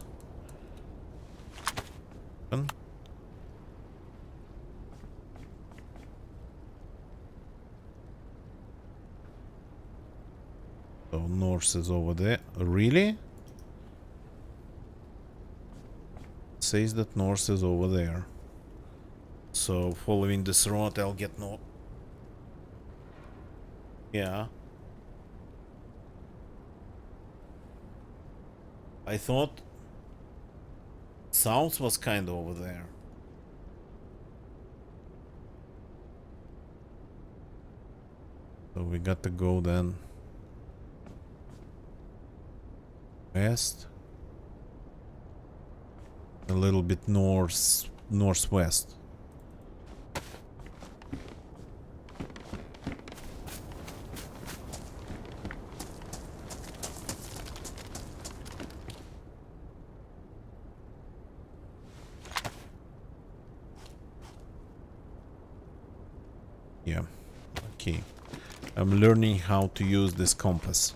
So north is over there. Really? It says that north is over there. So following this road I'll get north. Yeah. I thought south was kind of over there. So we got to go then west, a little bit northwest. Yeah, okay. I'm learning how to use this compass.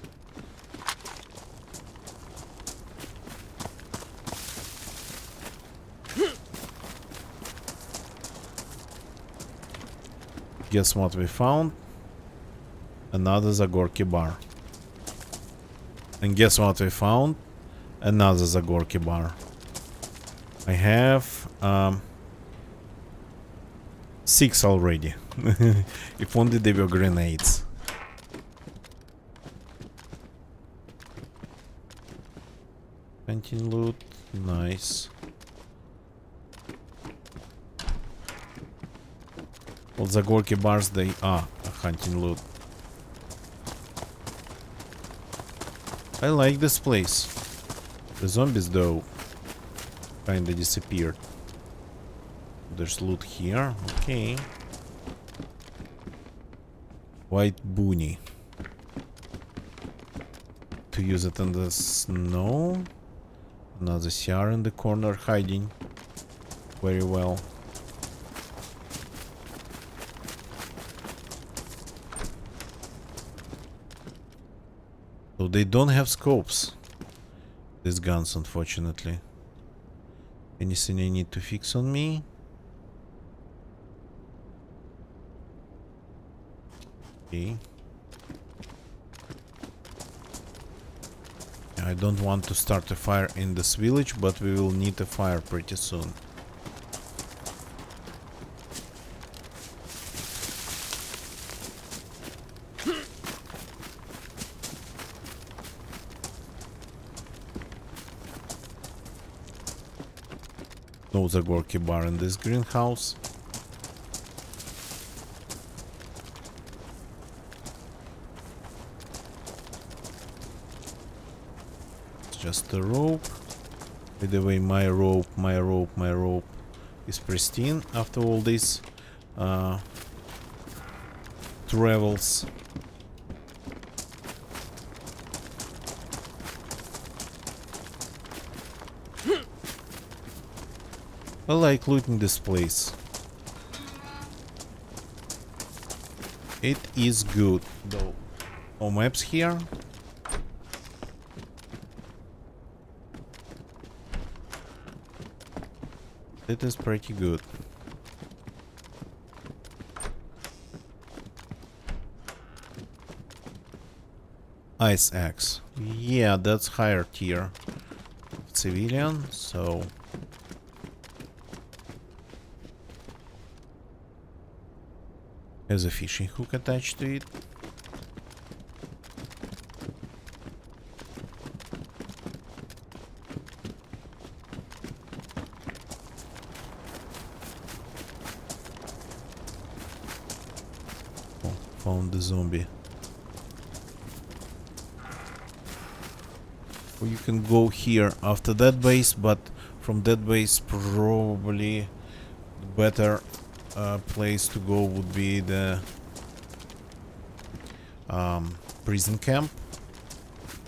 Guess what we found? Another Zagorki bar. And guess what we found? Another Zagorki bar. I have 6 already. If only they were grenades. Hunting loot, nice. Well, Zagorki bars, they are a hunting loot. I like this place. The zombies, though, kinda disappeared. There's loot here, okay. White boonie. To use it in the snow. Another CR in the corner hiding. Very well. So they don't have scopes. These guns, unfortunately. Anything I need to fix on me? Okay. I don't want to start a fire in this village, but we will need a fire pretty soon. No Zagorki bar in this greenhouse. It's just a rope. By the way, my rope is pristine after all these travels. I like looting this place. It is good, though. No maps here. It is pretty good. Ice axe. Yeah, that's higher tier. Civilian, so... Has a fishing hook attached to it. Oh, found the zombie. Or you can go here after that base, but from that base probably the better place to go would be the prison camp,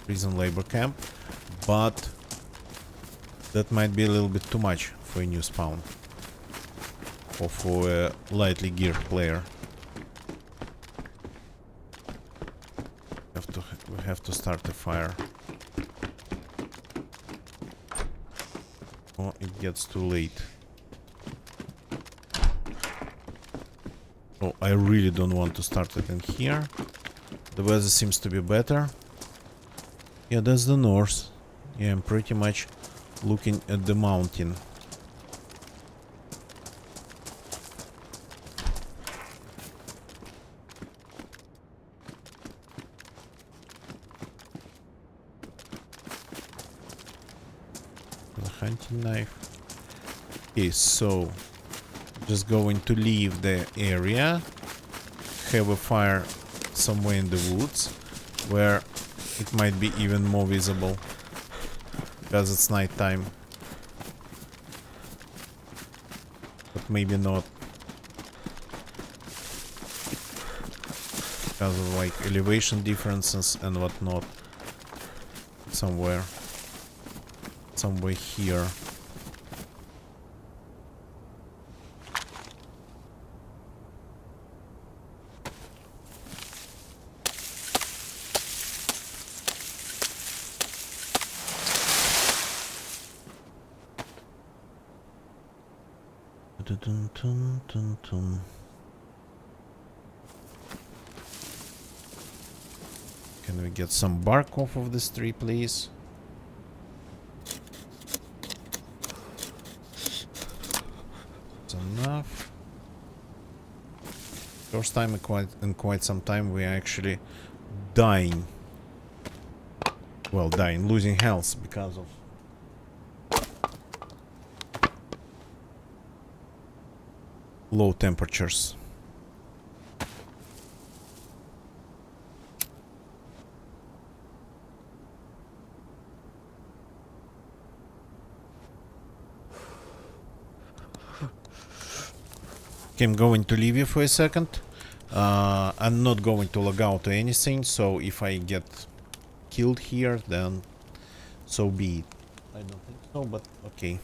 prison labor camp, but that might be a little bit too much for a new spawn or for a lightly geared player. We have to start a fire. Oh, it gets too late. Oh, I really don't want to start it in here. The weather seems to be better. Yeah, that's the north. Yeah, I'm pretty much looking at the mountain. The hunting knife. Okay, so just going to leave the area, have a fire somewhere in the woods where it might be even more visible because it's night time, but maybe not because of like elevation differences and whatnot. Somewhere here. Dun, dun, dun, dun. Can we get some bark off of this tree, please? That's enough. First time in quite some time we are actually dying. Well, losing health because of low temperatures. Okay, I'm going to leave you for a second. I'm not going to log out or anything, so if I get killed here, then so be it. I don't think so, but okay.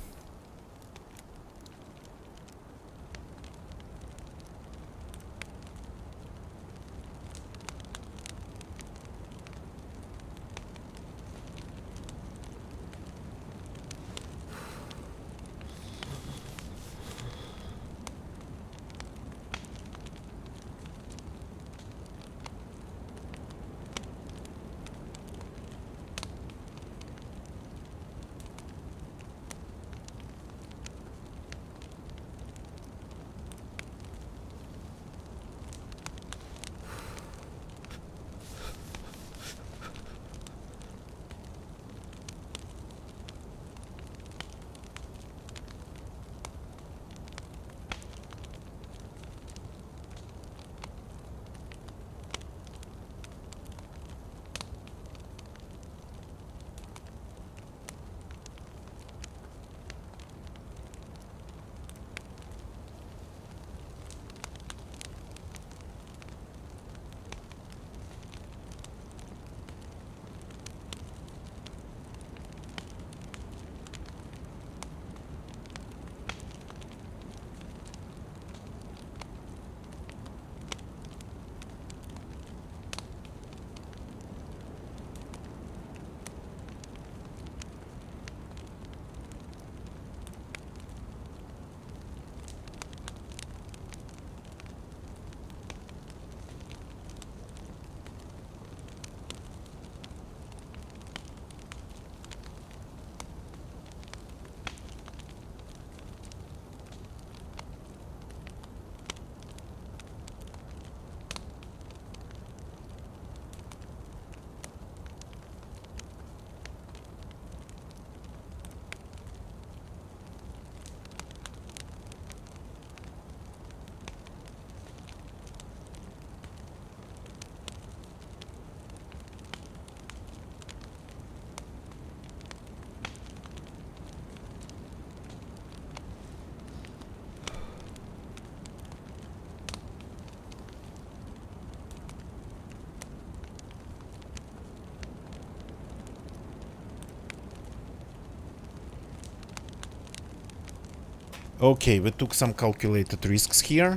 Okay, we took some calculated risks here.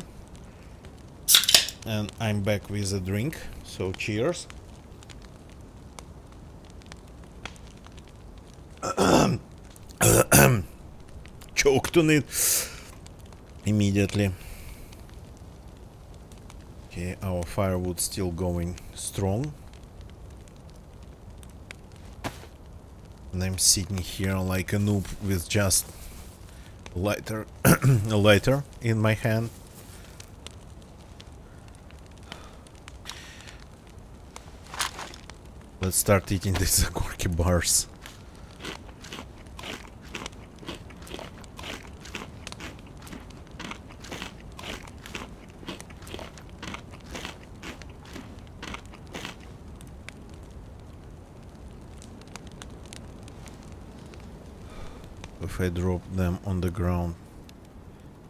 And I'm back with a drink. So cheers. Choked on it immediately. Okay, our firewood still going strong. And I'm sitting here like a noob with just lighter, a lighter in my hand. Let's start eating these Gorky bars. If I drop them on the ground.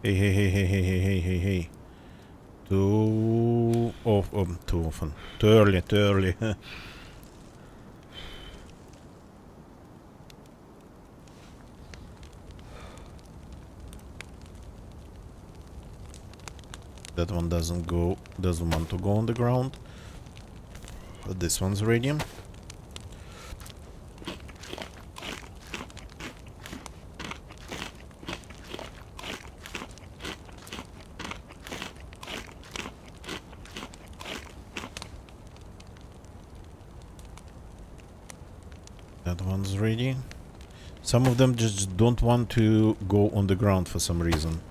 Hey. Too often. Too early. That one doesn't want to go on the ground. But this one's ready. That one's ready. Some of them just don't want to go on the ground for some reason.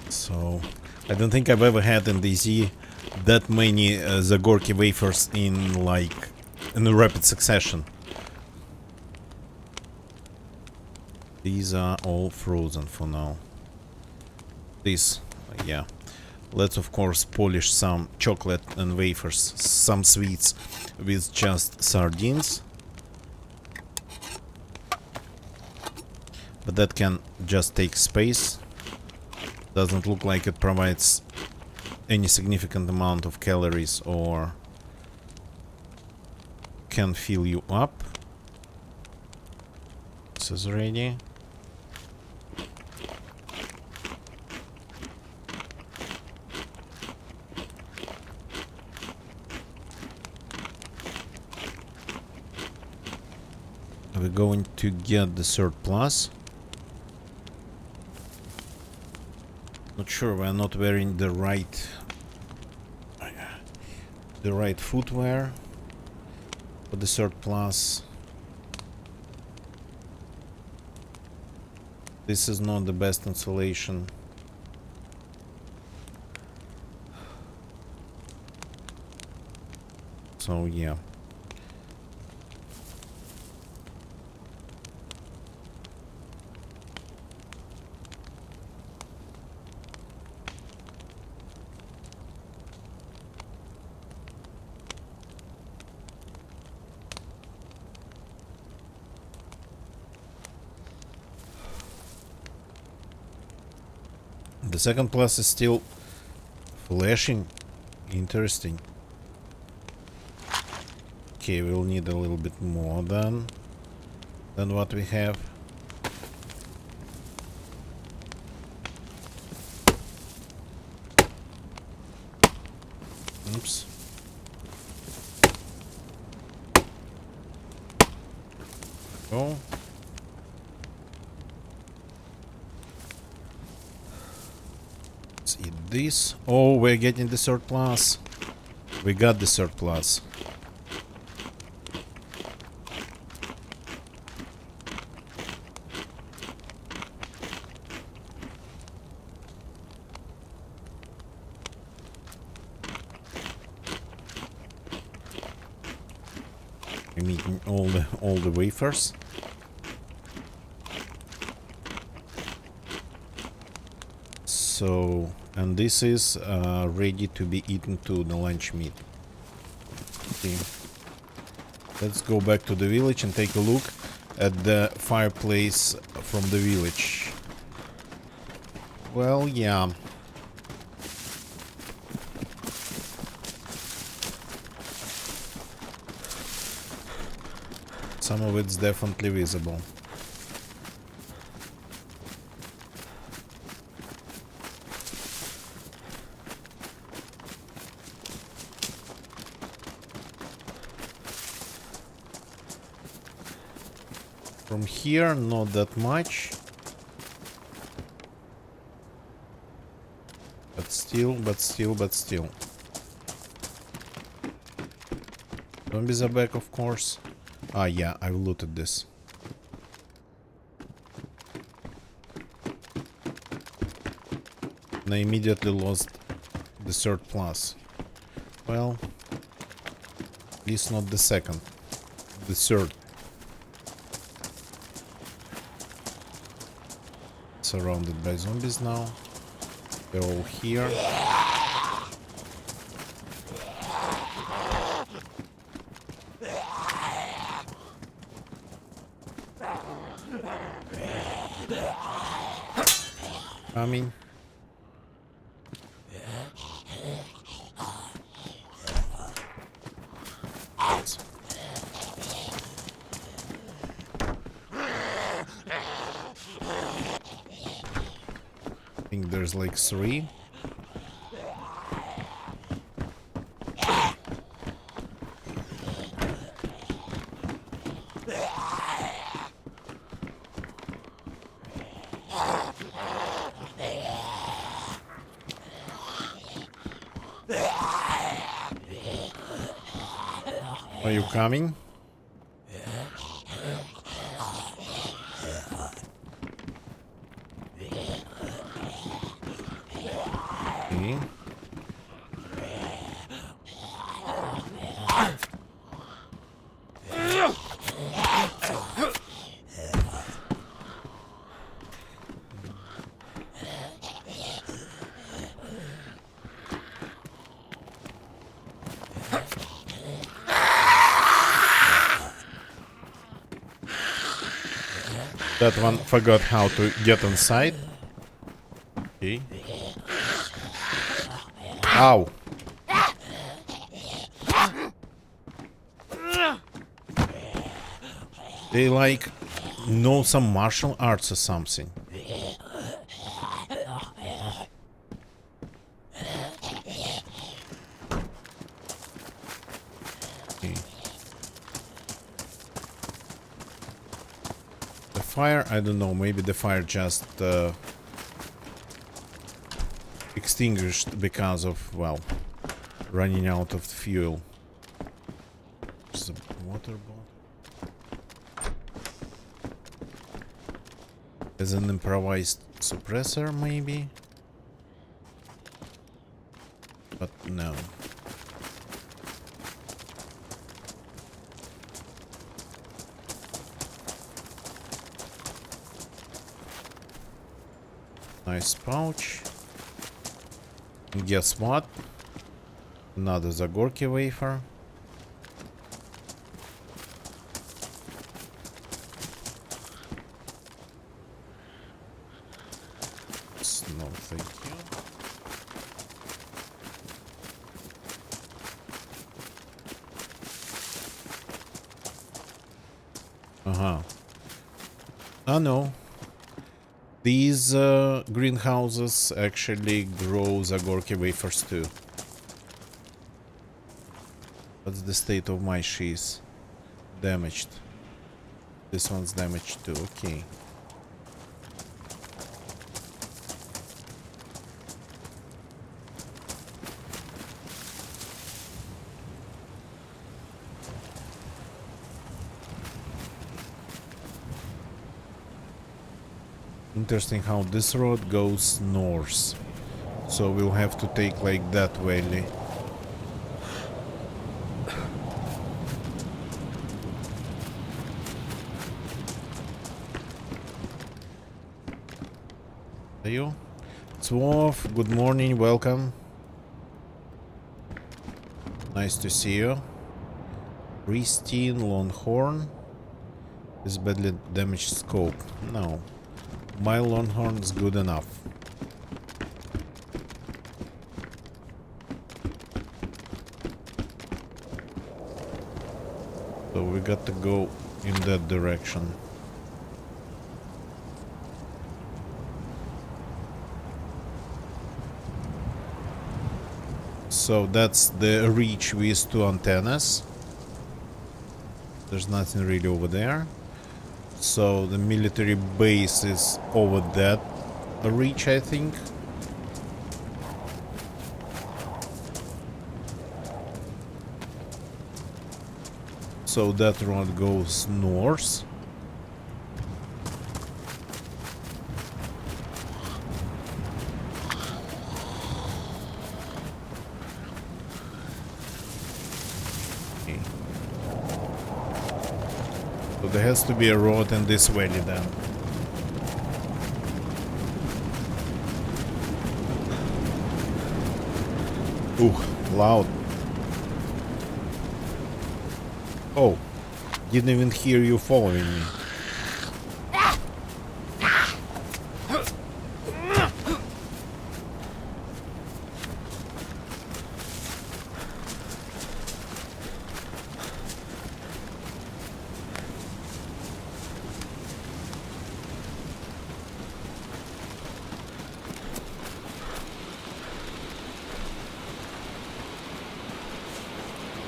So, I don't think I've ever had in DZ that many Zagorki wafers in a rapid succession. These are all frozen for now. This, yeah. Let's of course polish some chocolate and wafers, some sweets with just sardines. But that can just take space. Doesn't look like it provides any significant amount of calories or can fill you up. This is ready. We're going to get the third plus. Not sure, we're not wearing the right footwear for the third plus. This is not the best insulation. So yeah. The second plus is still flashing. Interesting. Okay, we'll need a little bit more than what we have. Oops. Oh. Let's eat this. Oh, we're getting the third plus. We got the third plus. I'm eating all the wafers. So, and this is ready to be eaten to the lunch meat. Okay. Let's go back to the village and take a look at the fireplace from the village. Well, yeah. some of it's definitely visible. From here, not that much. But still. Zombies are back, of course. Ah, yeah, I've looted this. And I immediately lost the third plus. Well, at least not the second. The third. Surrounded by zombies now. They're all here. Coming. I think there's like 3. Are you coming? Okay. That one forgot how to get inside. Okay. Ow. They like know some martial arts or something. Okay. The fire, I don't know, maybe the fire just extinguished because of, well, running out of fuel. There's a water bottle. As an improvised suppressor, maybe? But no. Nice pouch. And guess what? Another Zagorki wafer. No, thank you. Oh no. These greenhouses actually grow Zagorki wafers too. What's the state of my cheese? Damaged. This one's damaged too, okay. Interesting how this road goes north. So we'll have to take like that valley. Are you? Swarf, good morning, welcome. Nice to see you. Pristine Longhorn. Is badly damaged scope. No. My Longhorn's good enough. So we got to go in that direction. So that's the reach with 2 antennas. There's nothing really over there. So the military base is over that reach, I think. So that road goes north. Okay. So there has to be a road in this valley then. Ooh, loud. Oh, didn't even hear you following me.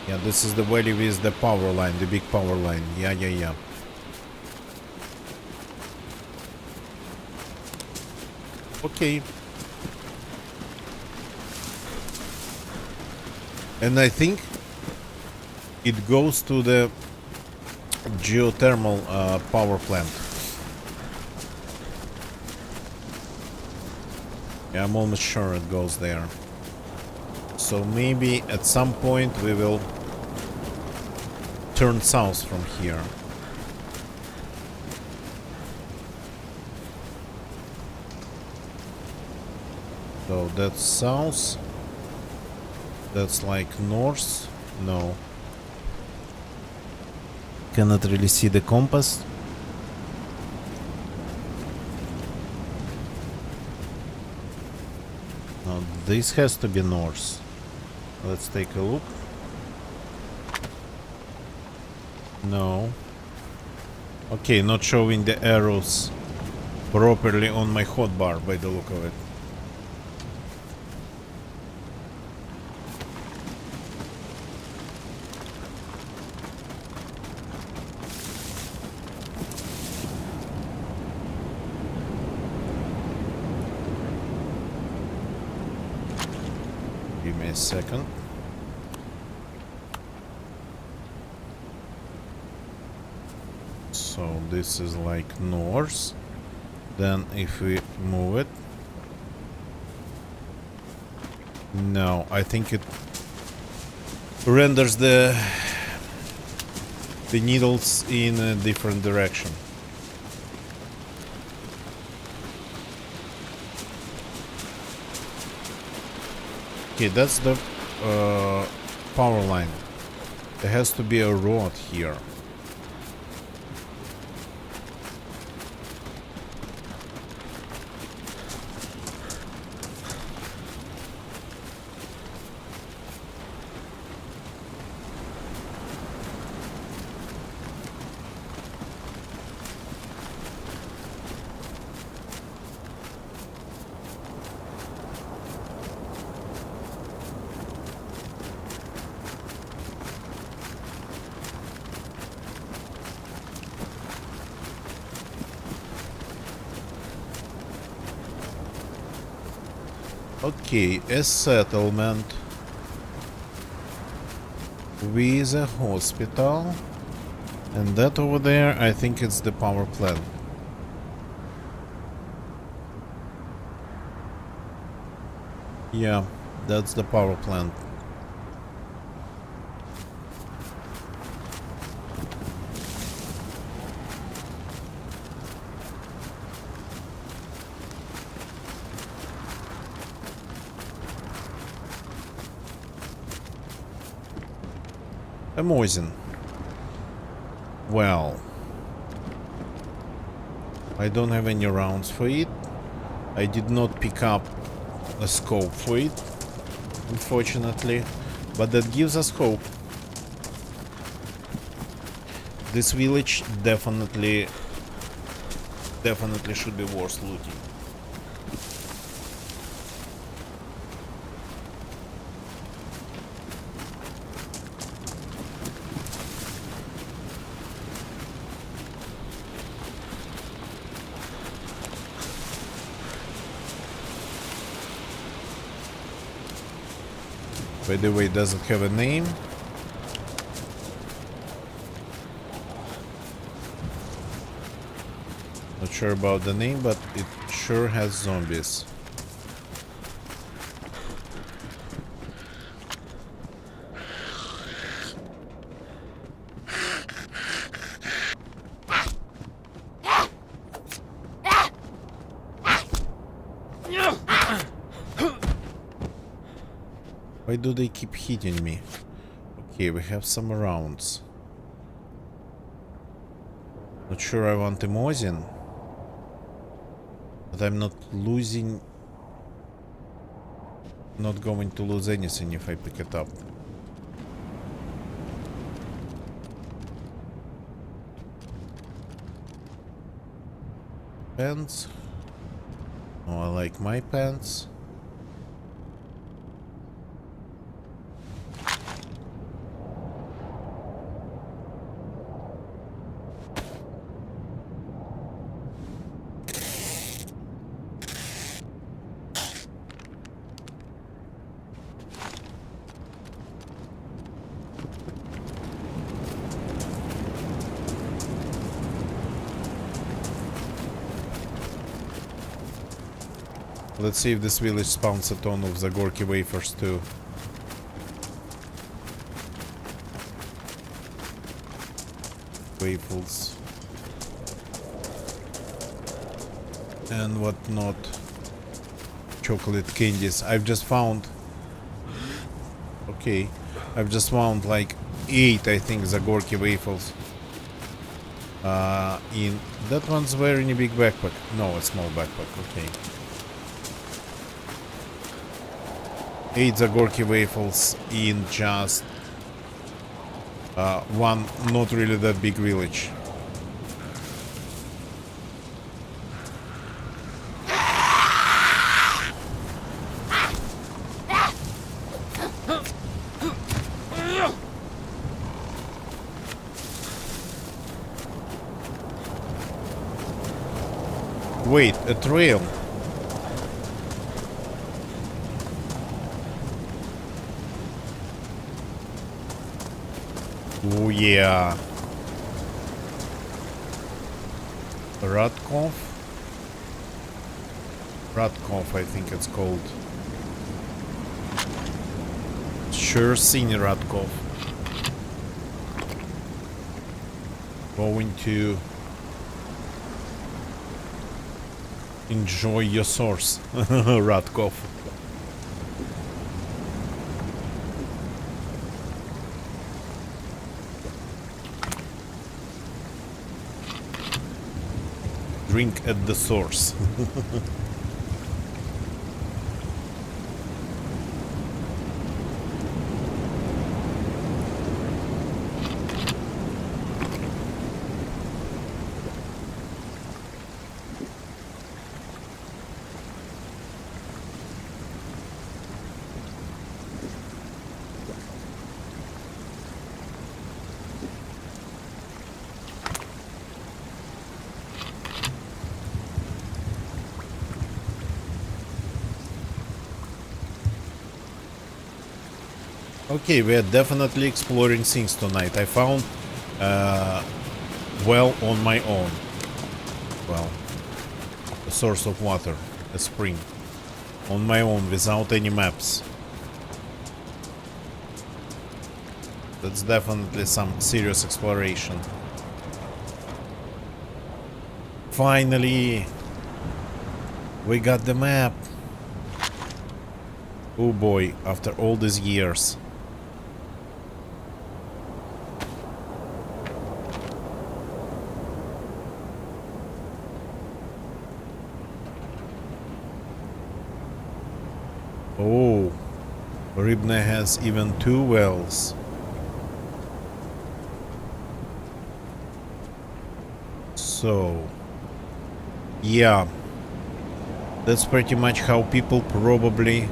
Yeah, this is the valley with the power line, the big power line. Yeah. Okay. And I think it goes to the geothermal power plant. Yeah, I'm almost sure it goes there. So maybe at some point we will turn south from here. So that's south. That's like north. No. Cannot really see the compass. No, this has to be north. Let's take a look. No. Okay, not showing the arrows properly on my hotbar by the look of it. Give me a second. So this is like north. Then if we move it, no, I think it renders the needles in a different direction. Okay, that's the power line. There has to be a road here. Okay, a settlement with a hospital, and that over there, I think it's the power plant. Yeah, that's the power plant. Amazing. Well, I don't have any rounds for it. I did not pick up a scope for it, unfortunately, but that gives us hope. This village definitely should be worth looting. By the way, does it have a name? Not sure about the name, but it sure has zombies. Why do they keep hitting me? Okay, we have some rounds. Not sure I want Emosin. But I'm not losing... Not going to lose anything if I pick it up. Pants. Oh, I like my pants. Let's see if this village spawns a ton of Zagorki wafers too. Waffles. And whatnot. Chocolate candies. I've just found... Okay. I've just found like 8, I think, Zagorki waffles. In... That one's wearing a big backpack. No, a small backpack. Okay. 8 Zagorki waffles in just one not really that big village. Wait, a trail. Oh yeah. Radkov? Radkov, I think it's called. Sure seen Radkov. Going to enjoy your source, Radkov. Drink at the source. Okay, we are definitely exploring things tonight. I found well on my own. Well, a source of water, a spring. On my own, without any maps. That's definitely some serious exploration. Finally! We got the map! Oh boy, after all these years. Oh, Ribna has even 2 wells. So, yeah, that's pretty much how people probably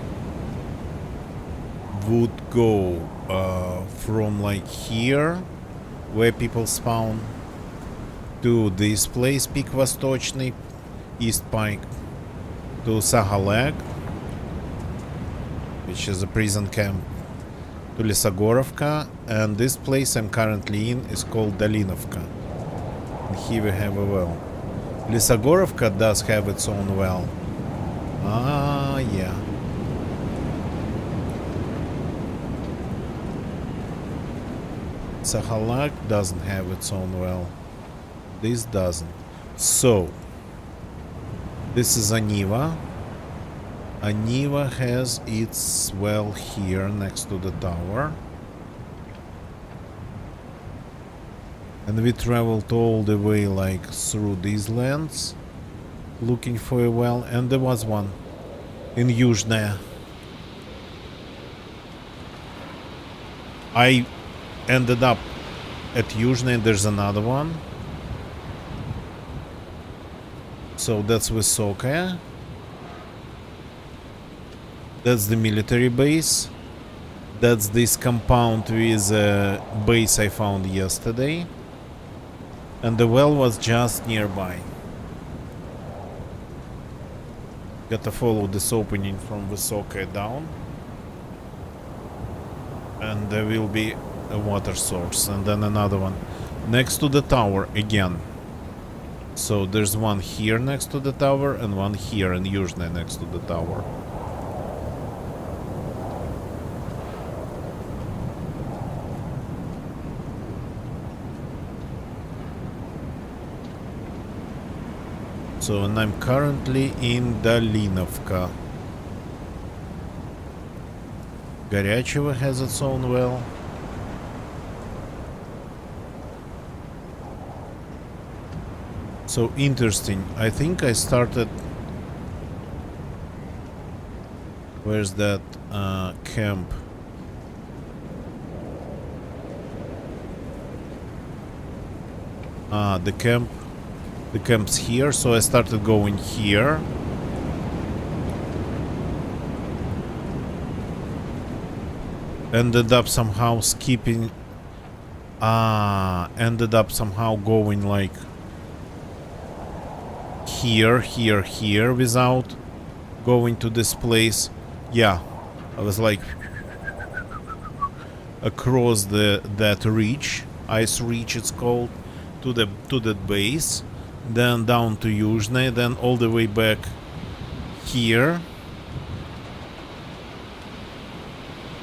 would go from like here, where people spawn, to this place, Пик Восточный, East Pike, to Sakhal, which is a prison camp, to Lesogorovka, and this place I'm currently in is called Dalinovka. And here we have a well. Lesogorovka does have its own well. Ah, yeah. Sakhal doesn't have its own well. This doesn't. So, this is Aniva. Aniva has its well here next to the tower. And we traveled all the way like through these lands looking for a well, and there was one in Yuzhная. I ended up at Yuzhная, there's another one. So that's Vysokaya. That's the military base. That's this compound with a base I found yesterday. And the well was just nearby. Gotta follow this opening from Vysokaya down. And there will be a water source. And then another one next to the tower again. So there's one here next to the tower and one here in Yuzhная next to the tower. So, and I'm currently in Dalinovka. Горячево has its own well. So interesting. I think I started... Where's that camp? The camp. The camp's here, so I started going here. Ended up somehow skipping. Ended up somehow going like here, here, here without going to this place. Yeah, I was like across that reach, ice reach it's called, to that base, then down to Yuzhny, then all the way back here,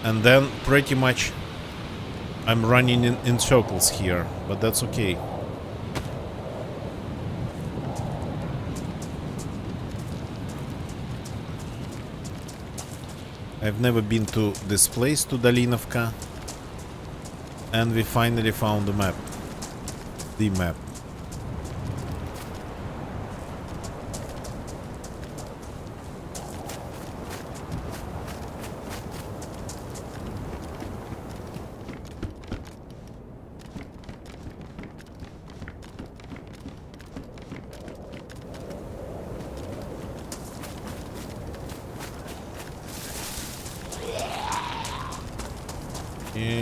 and then pretty much I'm running in circles here, but that's okay. I've never been to this place, to Dalinovka, and we finally found the map. The map. Yeah.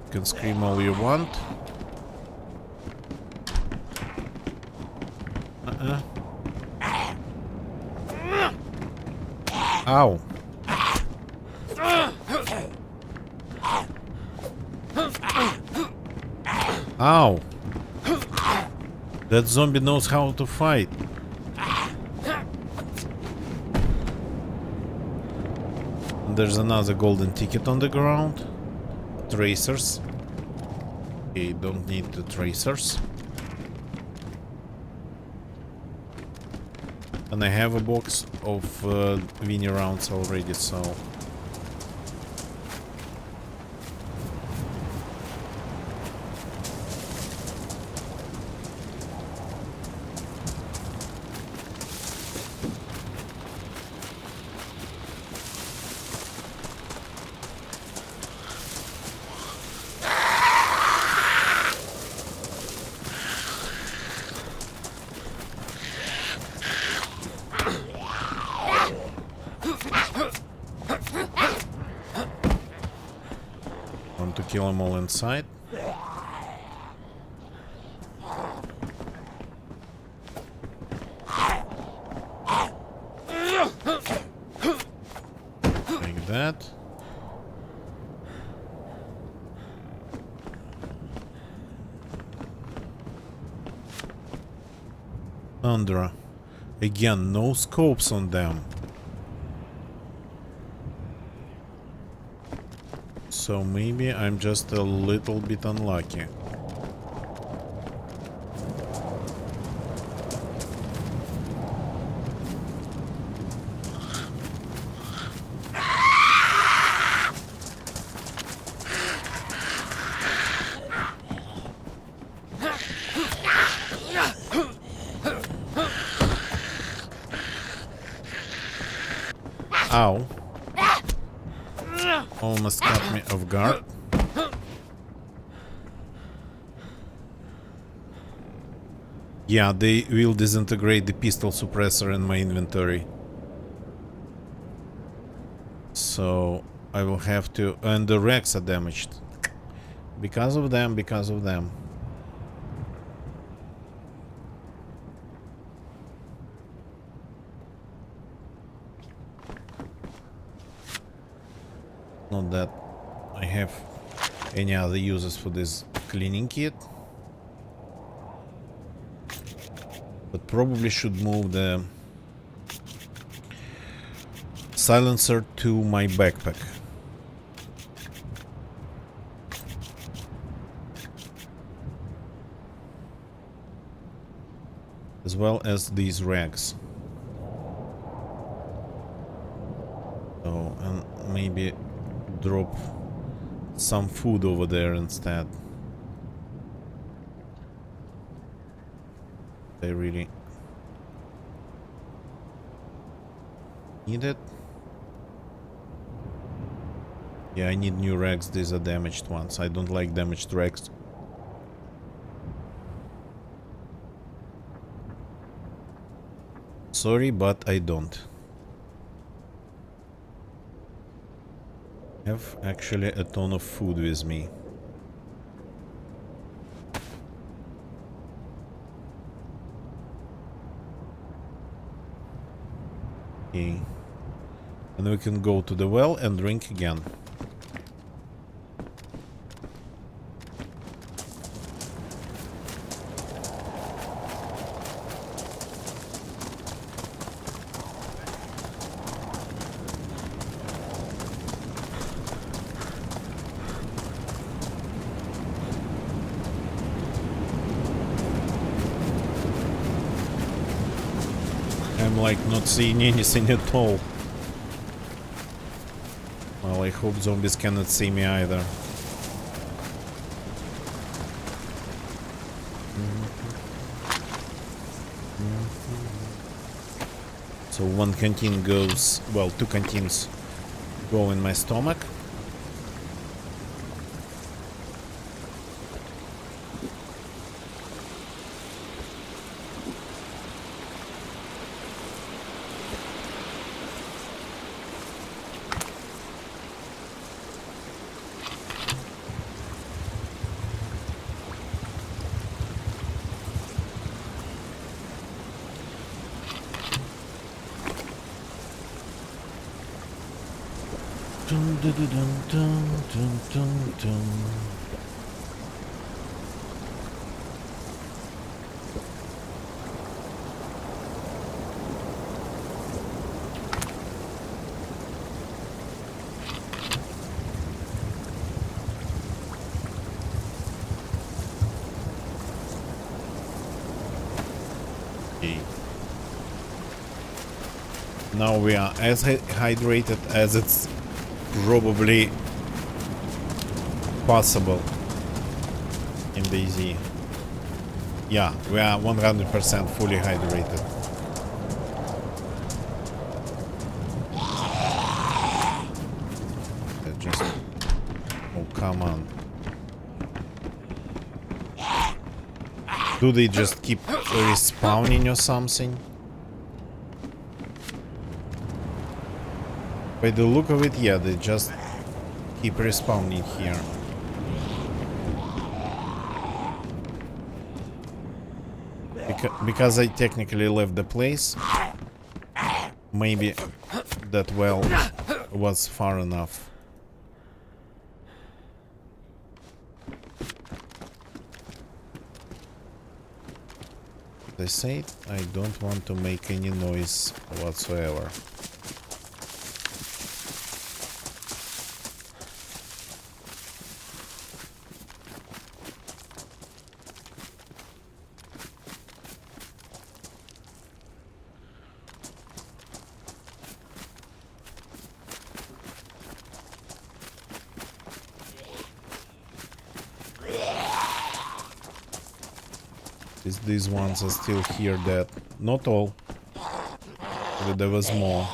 You can scream all you want. Ow. Ow. That zombie knows how to fight. And there's another golden ticket on the ground. Tracers. Okay, don't need the tracers. And I have a box of Vinny rounds already, so... to kill them all inside. Like that. Tundra. Again, no scopes on them. So maybe I'm just a little bit unlucky. Ow. Almost caught me off guard. Yeah, they will disintegrate the pistol suppressor in my inventory. So I will have to... And the racks are damaged. Because of them, because of them. Not that I have any other uses for this cleaning kit. But probably should move the silencer to my backpack. As well as these rags. So, and maybe drop some food over there instead. They really need it. Yeah, I need new rags. These are damaged ones. I don't like damaged rags. Sorry, but I don't have actually a ton of food with me. Okay. And we can go to the well and drink again. I'm like not seeing anything at all. Well, I hope zombies cannot see me either. So one canteen goes, well, two canteens go in my stomach. Dun, dun, dun, dun, dun, dun, dun. Okay. Now we are as hydrated as it's probably possible in DayZ. Yeah, we are 100% fully hydrated. Just... Oh, come on. Do they just keep respawning or something? By the look of it, yeah, they just keep respawning here. because I technically left the place, maybe that well was far enough. As I said, I don't want to make any noise whatsoever. These ones are still here dead. Not all. But there was more.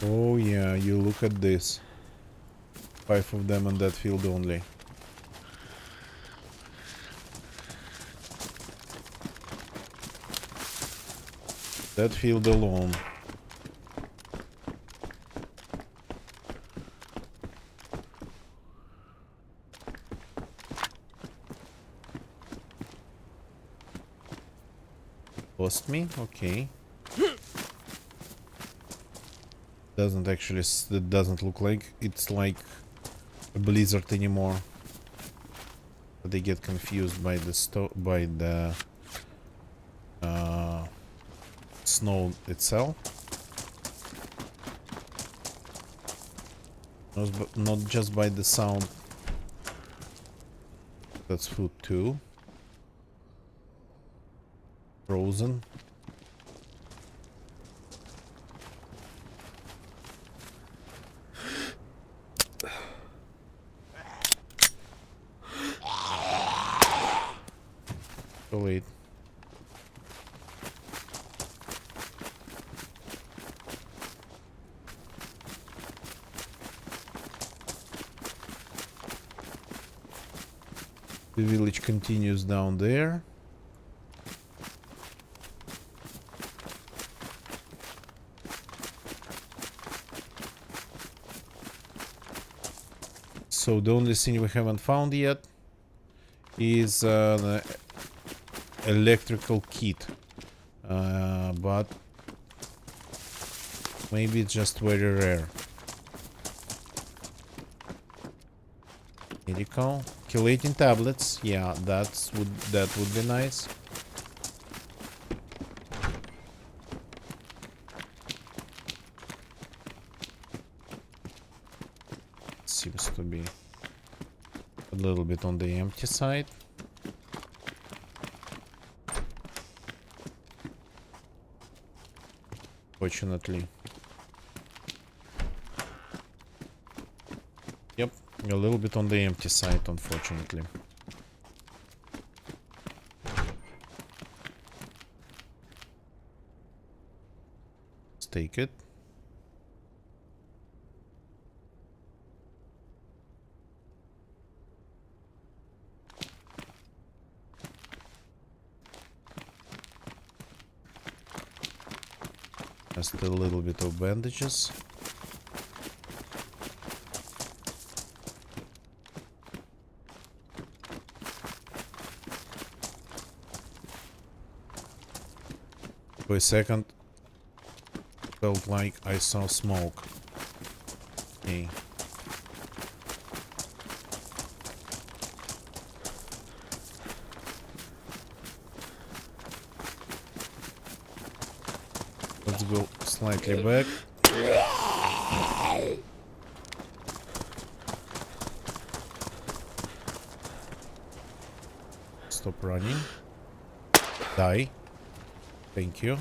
Oh yeah, you look at this. 5 of them on that field only. That field alone. Lost me? Okay. Doesn't actually, it doesn't look like it's like a blizzard anymore. They get confused by the snow itself. Not just by the sound. That's food too. Frozen. Oh wait. The village continues down there. So the only thing we haven't found yet is the electrical kit, but maybe it's just very rare. Medical chelating tablets, yeah, that would be nice. Seems to be a little bit on the empty side. Fortunately. Yep, a little bit on the empty side, unfortunately. Let's take it. Just a little bit of bandages. For a second, felt like I saw smoke. Okay. Let's go slightly back. Stop running. Die. Thank you.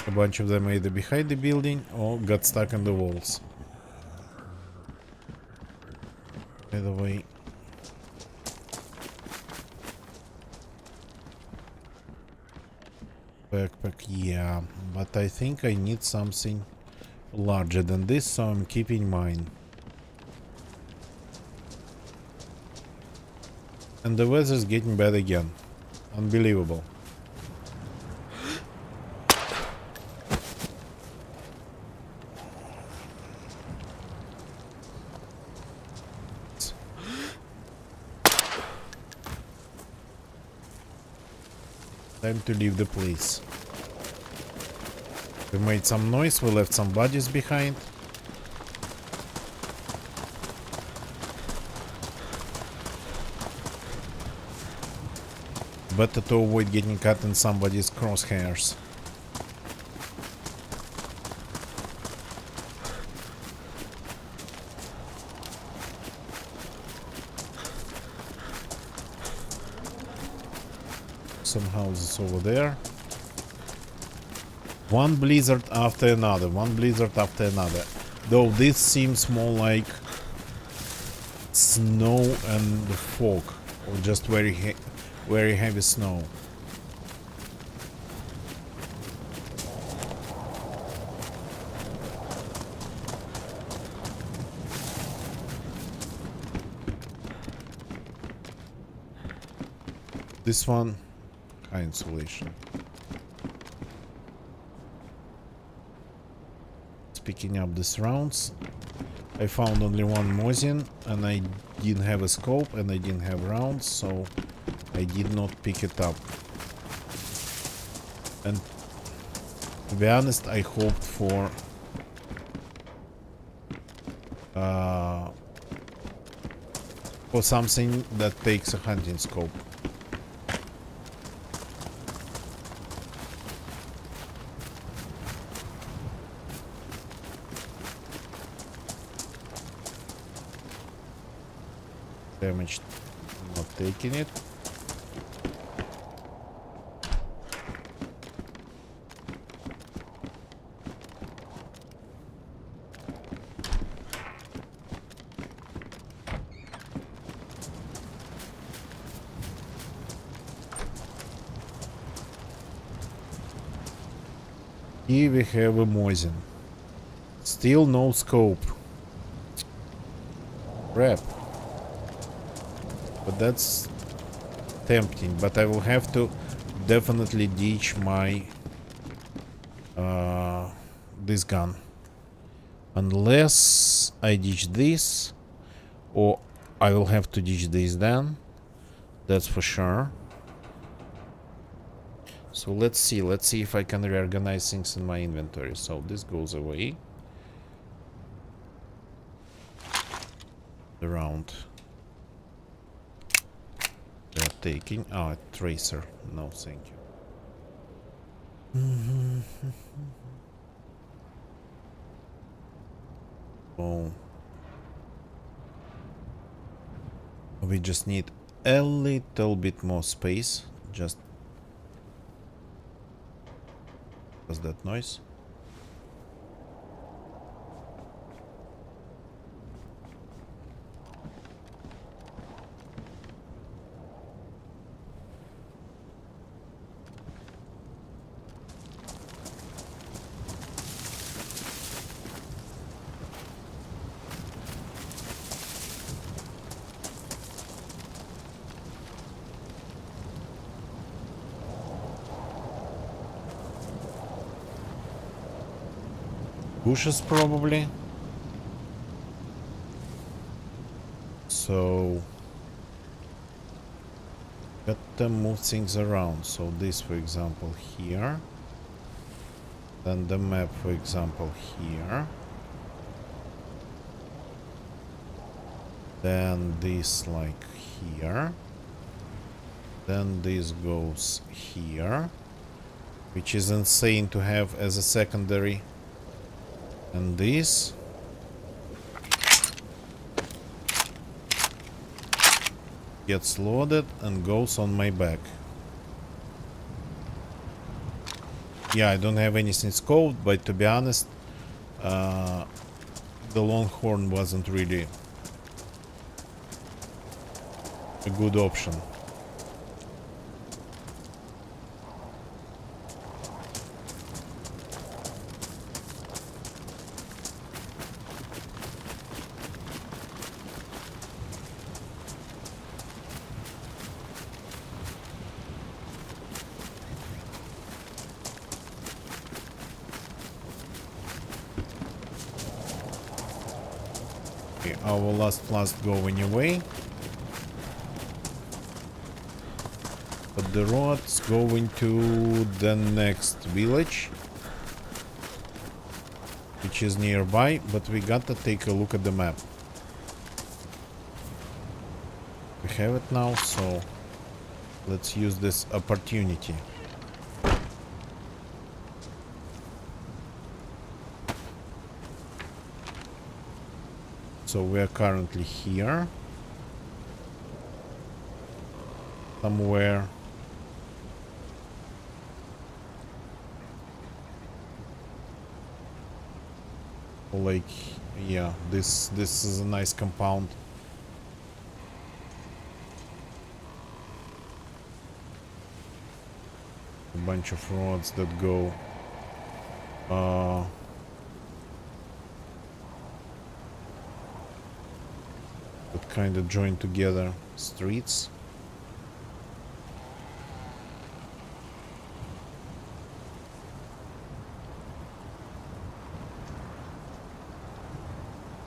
A bunch of them either behind the building or got stuck in the walls. By the way, Backpack, yeah, but I think I need something larger than this, so I'm keeping mine. And the weather's getting bad again. Unbelievable. Time to leave the place. We made some noise, we left some bodies behind. Better to avoid getting caught in somebody's crosshairs. Some houses over there. One blizzard after another, one blizzard after another. Though this seems more like snow and fog, or just very heavy snow. This one, high insulation. Picking up these rounds. I found only one Mosin and I didn't have a scope and I didn't have rounds, so I did not pick it up. And to be honest, I hoped for something that takes a hunting scope. Damage, not taking it. Here we have a Mosin. Still no scope. Crap. But that's tempting, but I will have to definitely ditch my this gun, unless I ditch this, or I will have to ditch this then, that's for sure. So let's see if I can reorganize things in my inventory. So this goes away. The round they're taking. Oh, a tracer. No, thank you. Oh. We just need a little bit more space. Just. What's that noise? Bushes probably. So gotta move things around. So this, for example, here. Then the map, for example, here. Then this like here. Then this goes here, which is insane to have as a secondary. And this gets loaded and goes on my back. Yeah, I don't have anything scoped, but to be honest, the Longhorn wasn't really a good option. our last blast going away. But the road's going to the next village, which is nearby, but we gotta take a look at the map. We have it now, so let's use this opportunity. So we are currently here. Somewhere. Like, yeah, this is a nice compound. A bunch of roads that go that kind of join together streets.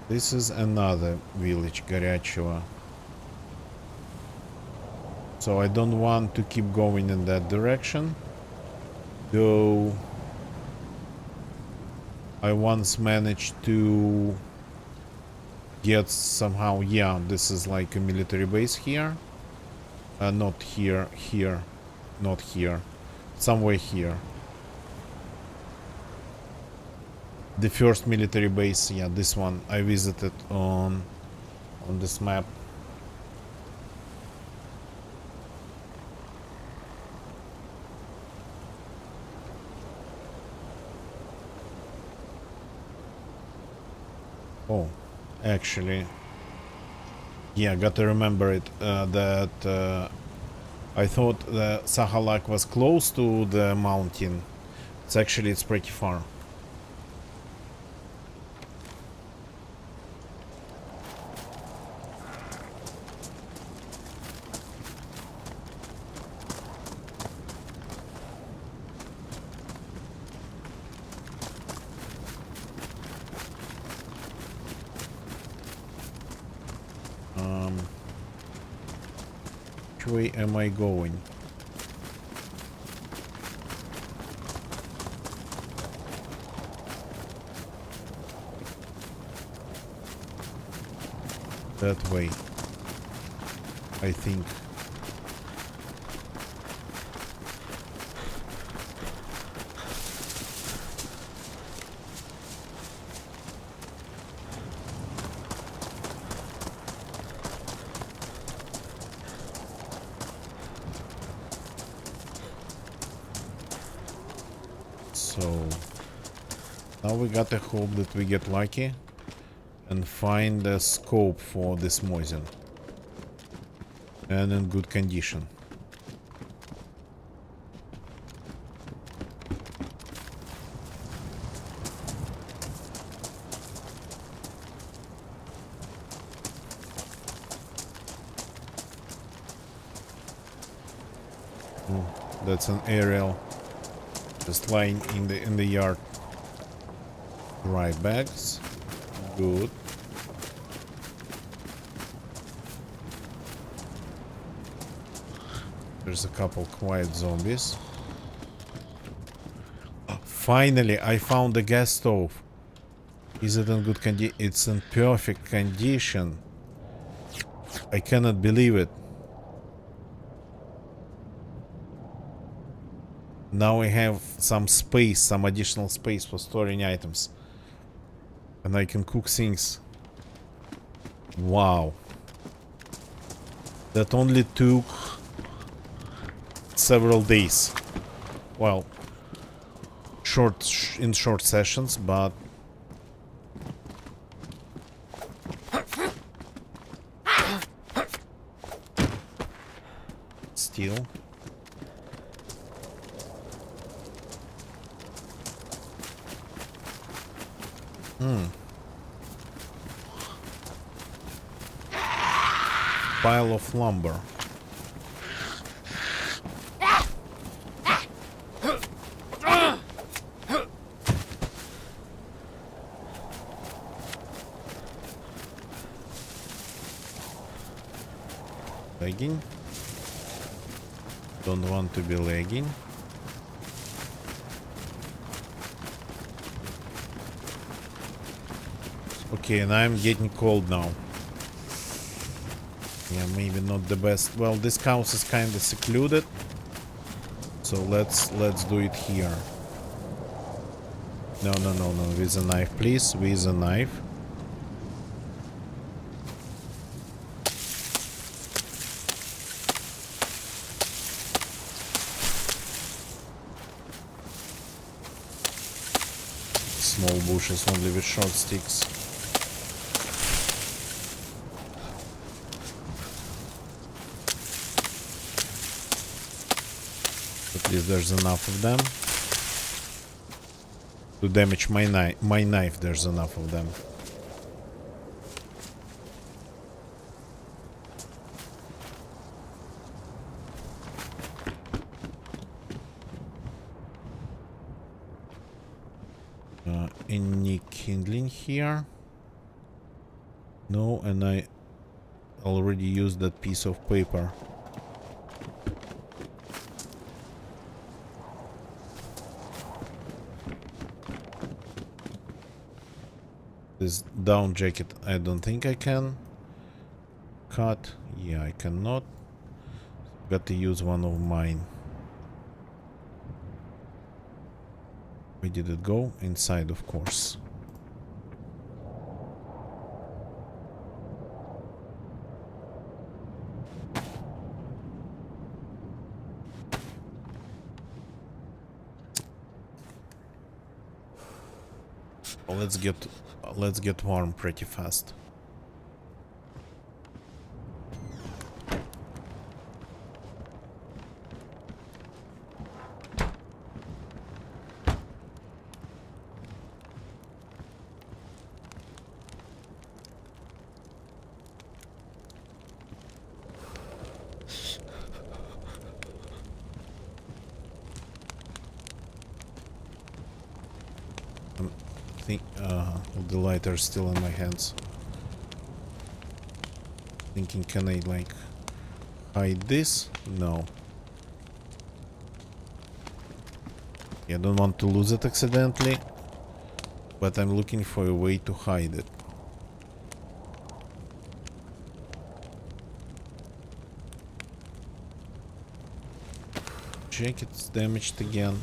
This is another village, Горячево. So I don't want to keep going in that direction. Though I once managed to get somehow, yeah, this is like a military base here. Not here, here, not here. Somewhere here. The first military base, yeah, this one I visited on this map. Oh, actually, yeah, gotta remember it, that I thought the Sakhal was close to the mountain. It's pretty far. Which way am I going? That way, I think. So now we gotta hope that we get lucky and find a scope for this Mosin and in good condition. That's an aerial just lying in the yard. Dry bags. Good. There's a couple quiet zombies. Oh, finally, I found the gas stove. Is it in good condition? It's in perfect condition. I cannot believe it. Now we have some space, some additional space for storing items. And I can cook things. Wow. That only took several days. Well, in short sessions, but still. Pile of lumber. Lagging. Don't want to be lagging. Okay, and I'm getting cold now. Yeah, maybe not the best. Well, this house is kind of secluded, so let's do it here. No, no, no, no, with a knife, please, with a knife. Small bushes only with short sticks. At least there's enough of them. To damage my knife, there's enough of them. Any kindling here? No, and I already used that piece of paper. This down jacket, I don't think I can cut. Yeah, I cannot. Got to use one of mine. Where did it go? Inside, of course. Let's get warm pretty fast. The lighter is still in my hands. Thinking, can I like hide this? No. I don't want to lose it accidentally, but I'm looking for a way to hide it. Jacket's damaged again.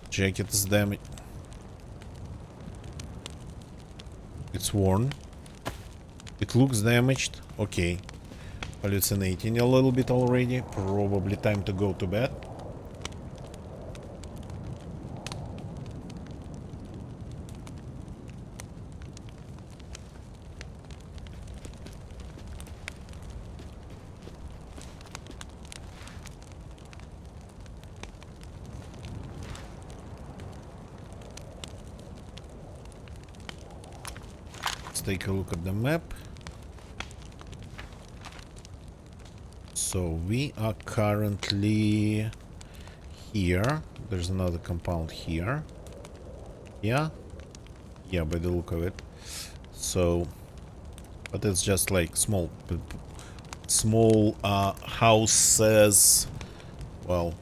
Jacket is damaged. It's worn. It looks damaged. Okay. Hallucinating a little bit already. Probably time to go to bed. Take a look at the map. So we are currently here. There's another compound here. Yeah? Yeah, by the look of it. So, but it's just like small houses. Well,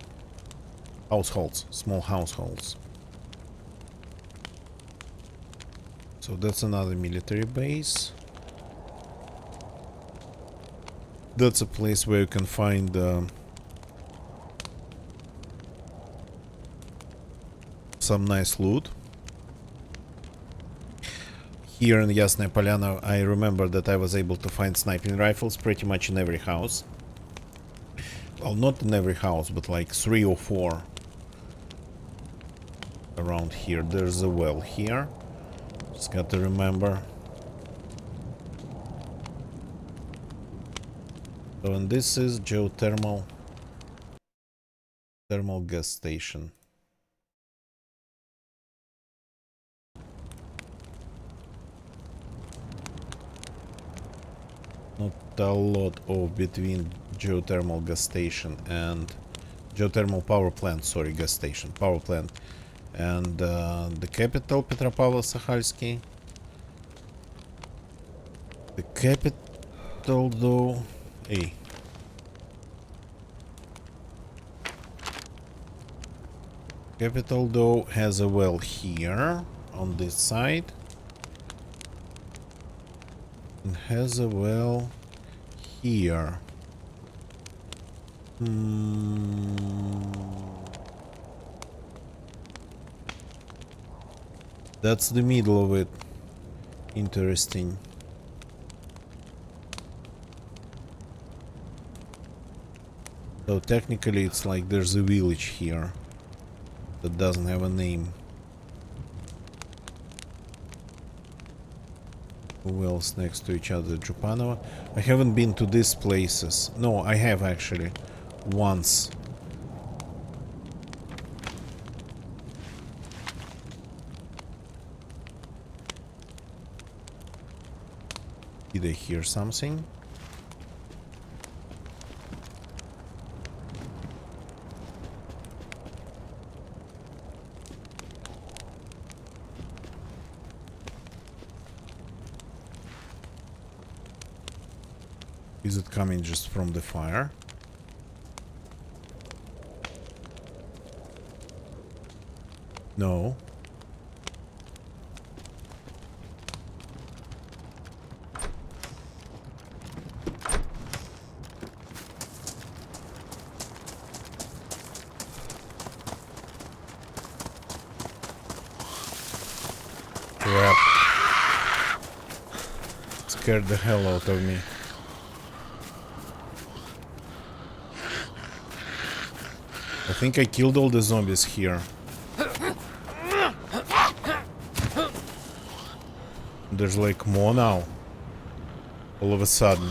households. Small households. So that's another military base. That's a place where you can find some nice loot. Here in Yasnaya Polyana, I remember that I was able to find sniping rifles pretty much in every house. Well, not in every house, but like 3 or 4 around here. There's a well here. Just got to remember. So, and this is geothermal gas station. Not a lot of between geothermal gas station and geothermal power plant. Sorry, gas station, power plant. And the capital, Petropavl-Sakhalsky. The capital, though... Hey, Capital though has a well here on this side. And has a well here. That's the middle of it. Interesting. So technically it's like there's a village here that doesn't have a name. Who else next to each other? Jupanova. I haven't been to these places. No, I have actually. Once. Did I hear something? Is it coming just from the fire? No. Crap. Scared the hell out of me. I think I killed all the zombies here. There's like more now. All of a sudden.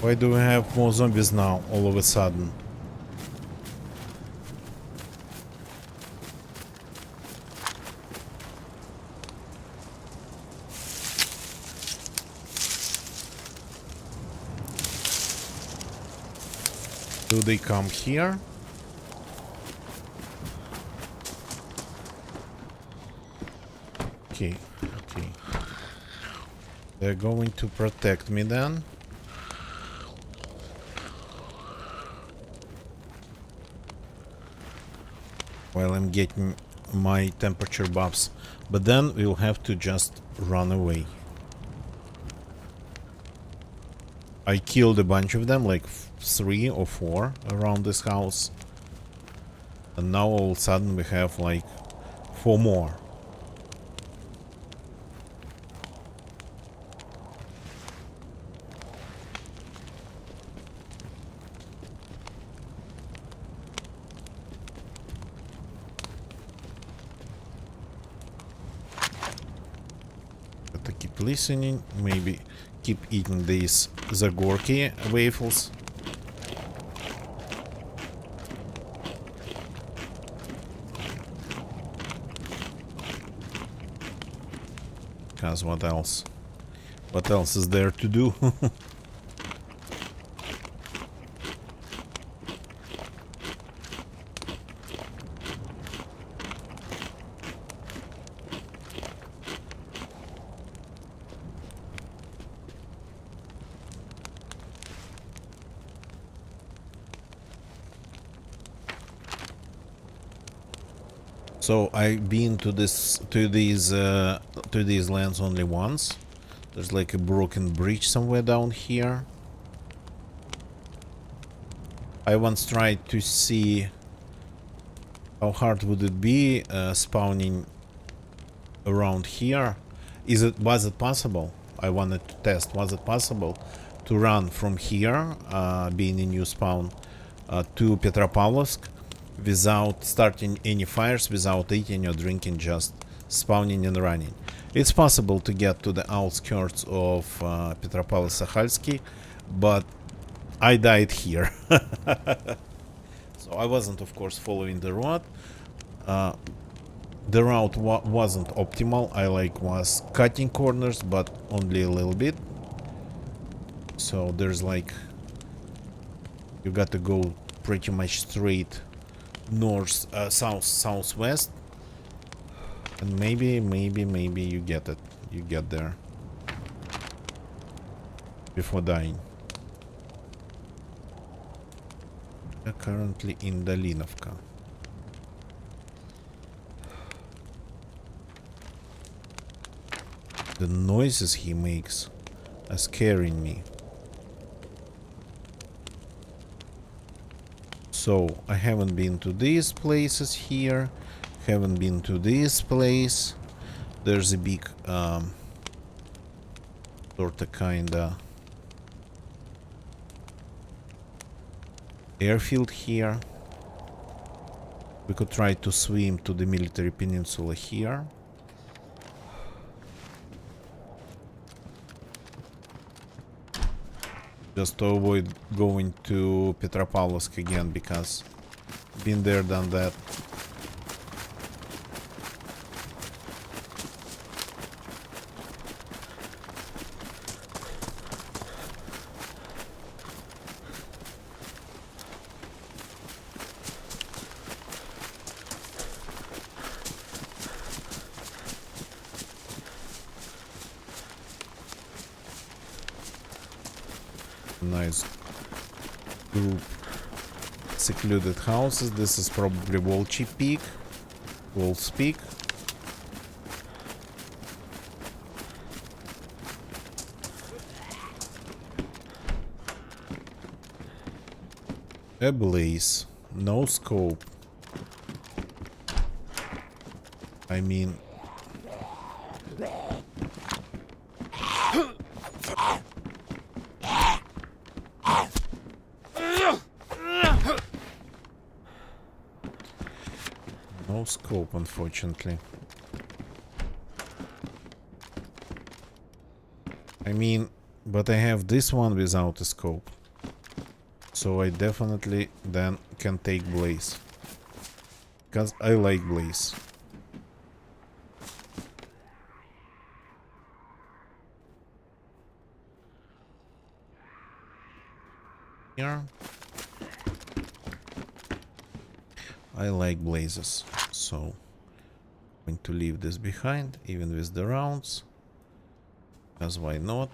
Why do we have more zombies now, all of a sudden? Do they come here? Okay, okay. They're going to protect me then. While I'm getting my temperature buffs. But then we'll have to just run away. I killed a bunch of them, like 3 or 4 around this house. And now all of a sudden we have like 4 more. Gotta keep listening, maybe keep eating these Zagorki waffles. Because what else? What else is there to do? So I've been to these lands only once. There's like a broken bridge somewhere down here. I once tried to see how hard would it be spawning around here. Was it possible? I wanted to test. Was it possible to run from here, being a new spawn, to Petropavlovsk? Without starting any fires, without eating or drinking, just spawning and running. It's possible to get to the outskirts of Petropavlovsk-Sakhalsky, but I died here. So I wasn't, of course, following the road. The route wasn't optimal. I was cutting corners, but only a little bit. So there's like, you got to go pretty much straight north, southwest, and maybe you get it. You get there. before dying. We are currently in Dolinovka. The noises he makes are scaring me. So, I haven't been to these places here. Haven't been to this place. There's a big, sorta kinda airfield here. We could try to swim to the military peninsula here. Just to avoid going to Petropavlovsk again, because been there, done that. Nice group secluded houses. This is probably Wolf's Peak. A blaze, no scope. I mean, no scope, unfortunately. I mean, but I have this one without a scope. So I definitely then can take blaze. Because I like blaze. Here. I like blazes. So I'm going to leave this behind, even with the rounds. Because why not?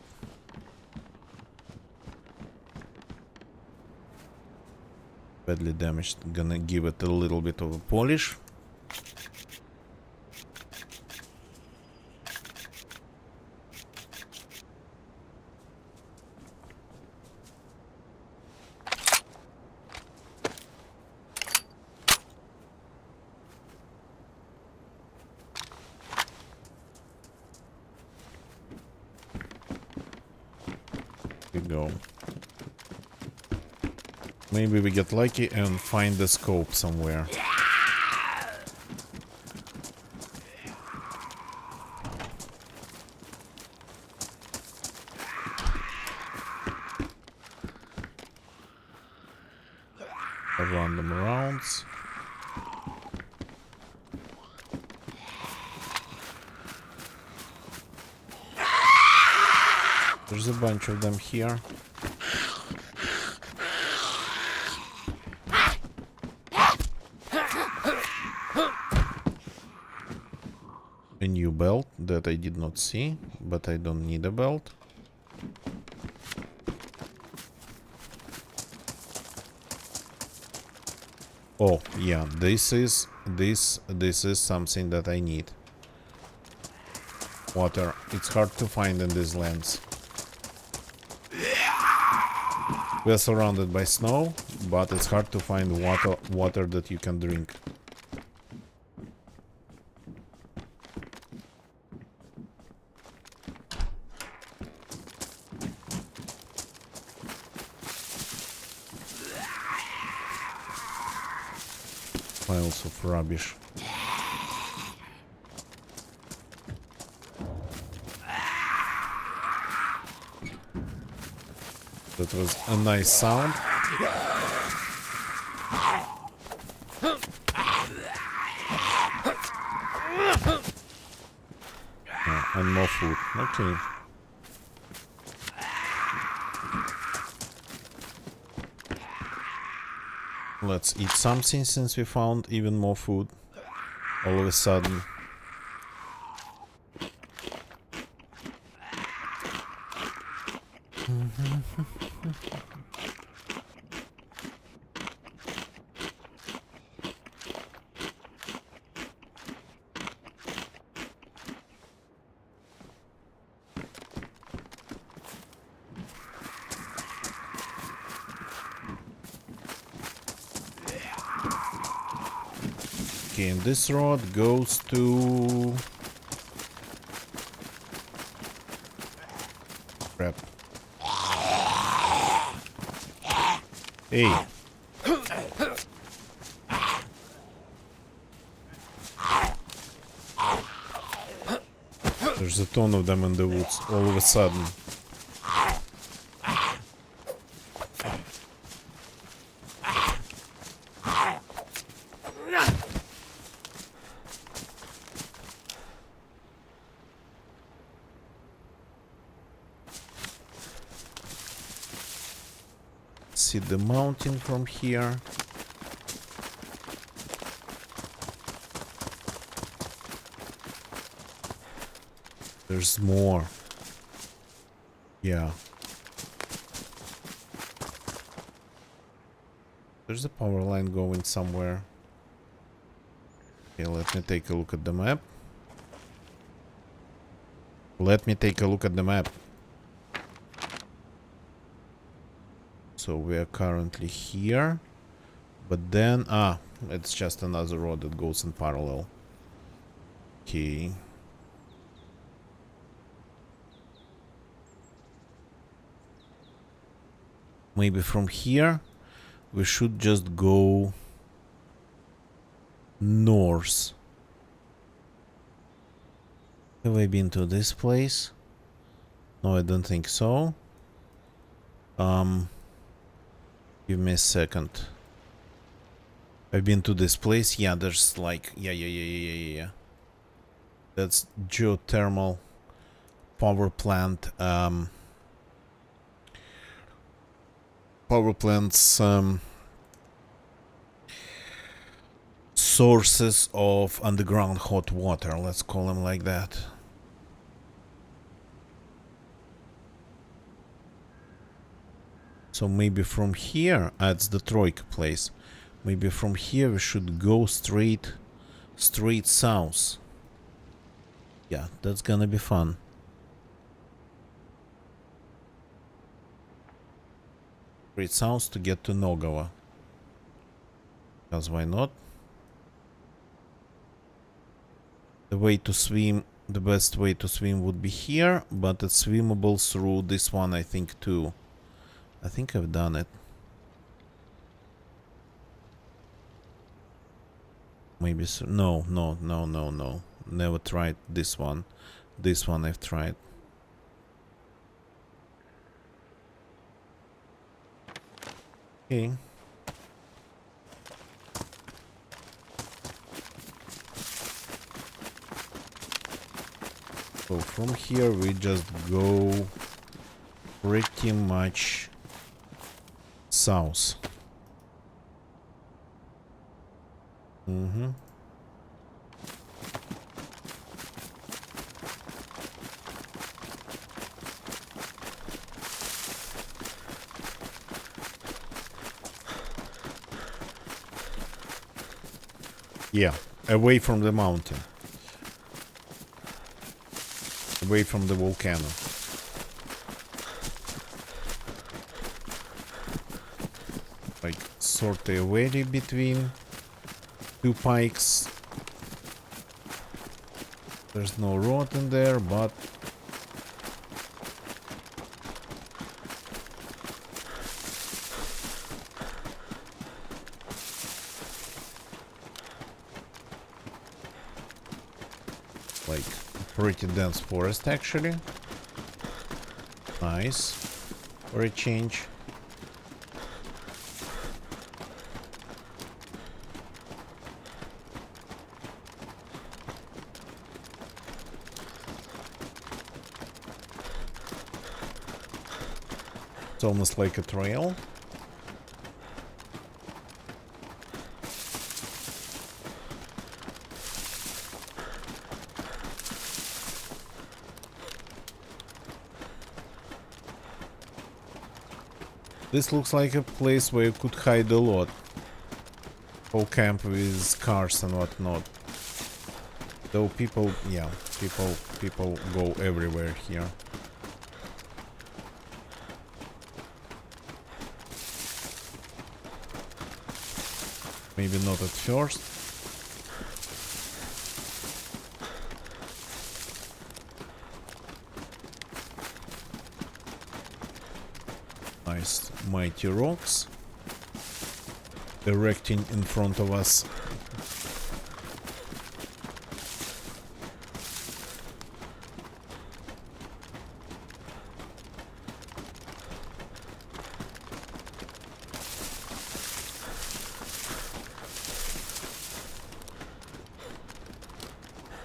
Badly damaged, gonna give it a little bit of a polish. Here we go. Maybe we get lucky and find the scope somewhere. Random rounds. There's a bunch of them here. A new belt that I did not see, but I don't need a belt. Oh, yeah, this is something that I need. Water. It's hard to find in these lands. We are surrounded by snow, but it's hard to find water that you can drink. Piles of rubbish. That was a nice sound. And more food. Okay. Let's eat something since we found even more food all of a sudden. Okay, and this road goes to... Crap. Hey. There's a ton of them in the woods all of a sudden. See the mountain from here. There's more. Yeah. There's a power line going somewhere. Okay, let me take a look at the map. Let me take a look at the map. So we are currently here. But then, it's just another road that goes in parallel. Okay. Maybe from here we should just go north. Have I been to this place? No, I don't think so. Give me a second. I've been to this place. Yeah, there's like yeah. That's geothermal power plant. Power plants, sources of underground hot water, let's call them like that. So maybe from here, that's the Troika place. Maybe from here we should go straight south. Yeah, that's gonna be fun. Straight south to get to Nogawa. Because why not? The way to swim, the best way to swim would be here, but it's swimmable through this one, I think, too. I think I've done it. Maybe so. No. Never tried this one. This one I've tried. Okay. So from here we just go pretty much south. Yeah, away from the mountain. Away from the volcano. Like, sort of away between two pikes. There's no road in there, but like pretty dense forest actually. Nice for a change. It's almost like a trail. This looks like a place where you could hide a lot. Whole camp with cars and whatnot. Though people, yeah, people go everywhere here. Maybe not at first. Christ. Mighty rocks erecting in front of us.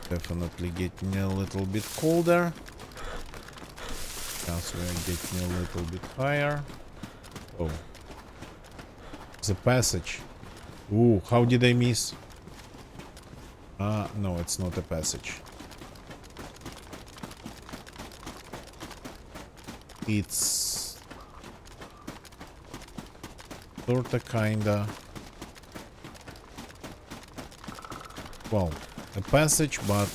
Definitely getting a little bit colder. As we are getting a little bit higher. Oh. The passage. Ooh, how did I miss? No, it's not a passage. It's sorta kinda, well, a passage, but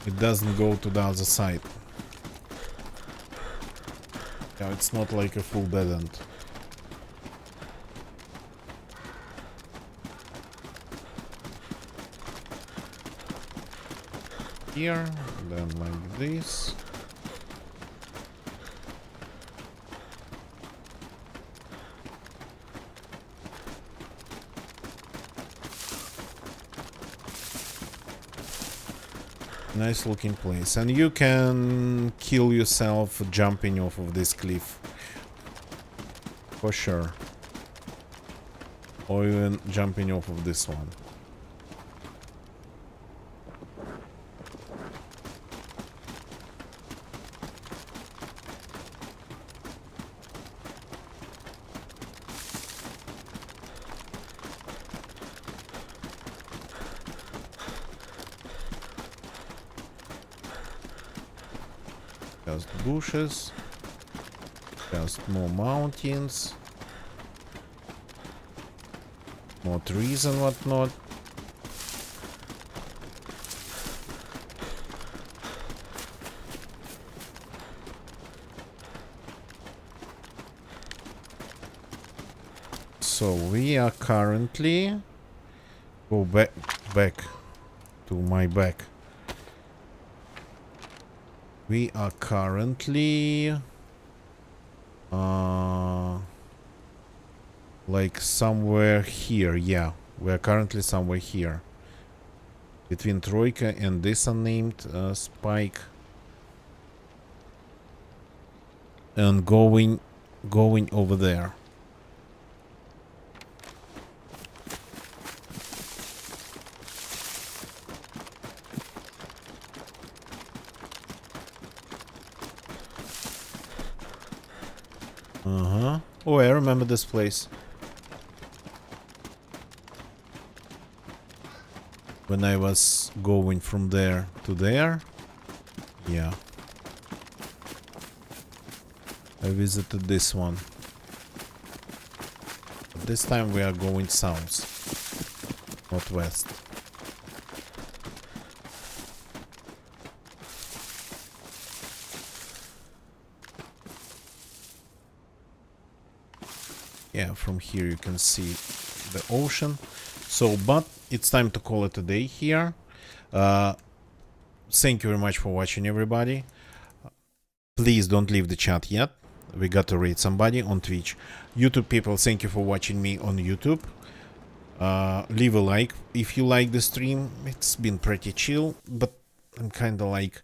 it doesn't go to the other side. Yeah, it's not like a full dead end. Here, then like this. Nice looking place, and you can kill yourself jumping off of this cliff for sure, or even jumping off of this one. Just bushes, just more mountains, more trees and whatnot. So we are currently go back to my back. We are currently like somewhere here. Yeah, we are currently somewhere here between Troika and this unnamed spike, and going over there. Oh, I remember this place. When I was going from there to there. Yeah. I visited this one. But this time we are going south, not west. Yeah, from here you can see the ocean. So, but it's time to call it a day here. Thank you very much for watching, everybody. Please don't leave the chat yet. We got to rate somebody on Twitch. YouTube people, thank you for watching me on YouTube. Leave a like if you like the stream. It's been pretty chill, but I'm kind of like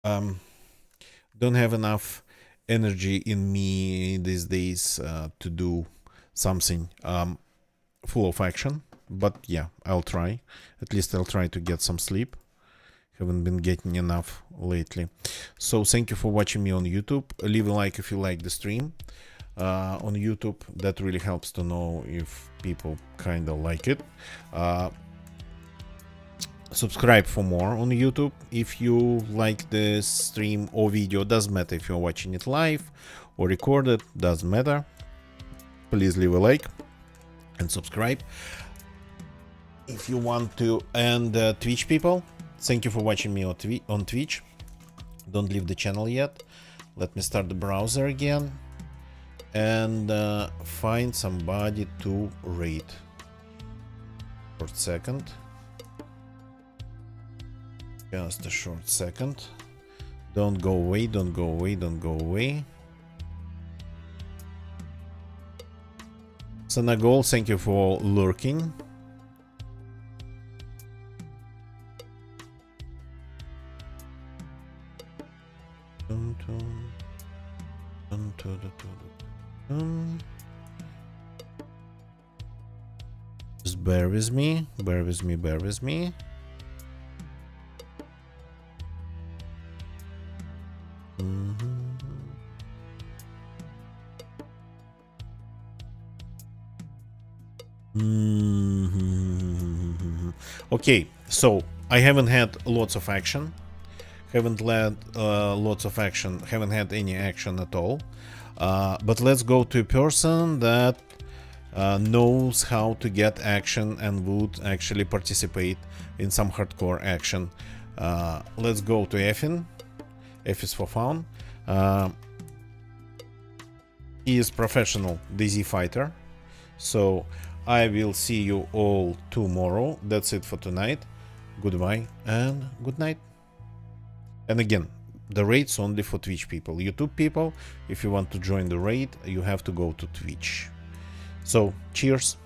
don't have enough energy in me these days to do something full of action. But yeah, I'll try. At least I'll try to get some sleep. Haven't been getting enough lately. So thank you for watching me on YouTube. Leave a like if you like the stream on YouTube. That really helps to know if people kind of like it. Subscribe for more on YouTube if you like this stream or video. Doesn't matter if you're watching it live or recorded, doesn't matter. Please leave a like and subscribe if you want to. And Twitch people, thank you for watching me on Twitch. Don't leave the channel yet. Let me start the browser again and find somebody to rate. Short second. Just a short second. Don't go away, don't go away, don't go away. Sanagol, thank you for lurking. Just bear with me, bear with me, bear with me. Okay, so I haven't had lots of action. Haven't led lots of action. Haven't had any action at all. But let's go to a person that knows how to get action and would actually participate in some hardcore action. Let's go to Effin. F is for fun. He is professional DZ fighter. So I will see you all tomorrow. That's it for tonight. Goodbye and good night. And again, the raid's only for Twitch people. YouTube people, if you want to join the raid, you have to go to Twitch. So, cheers.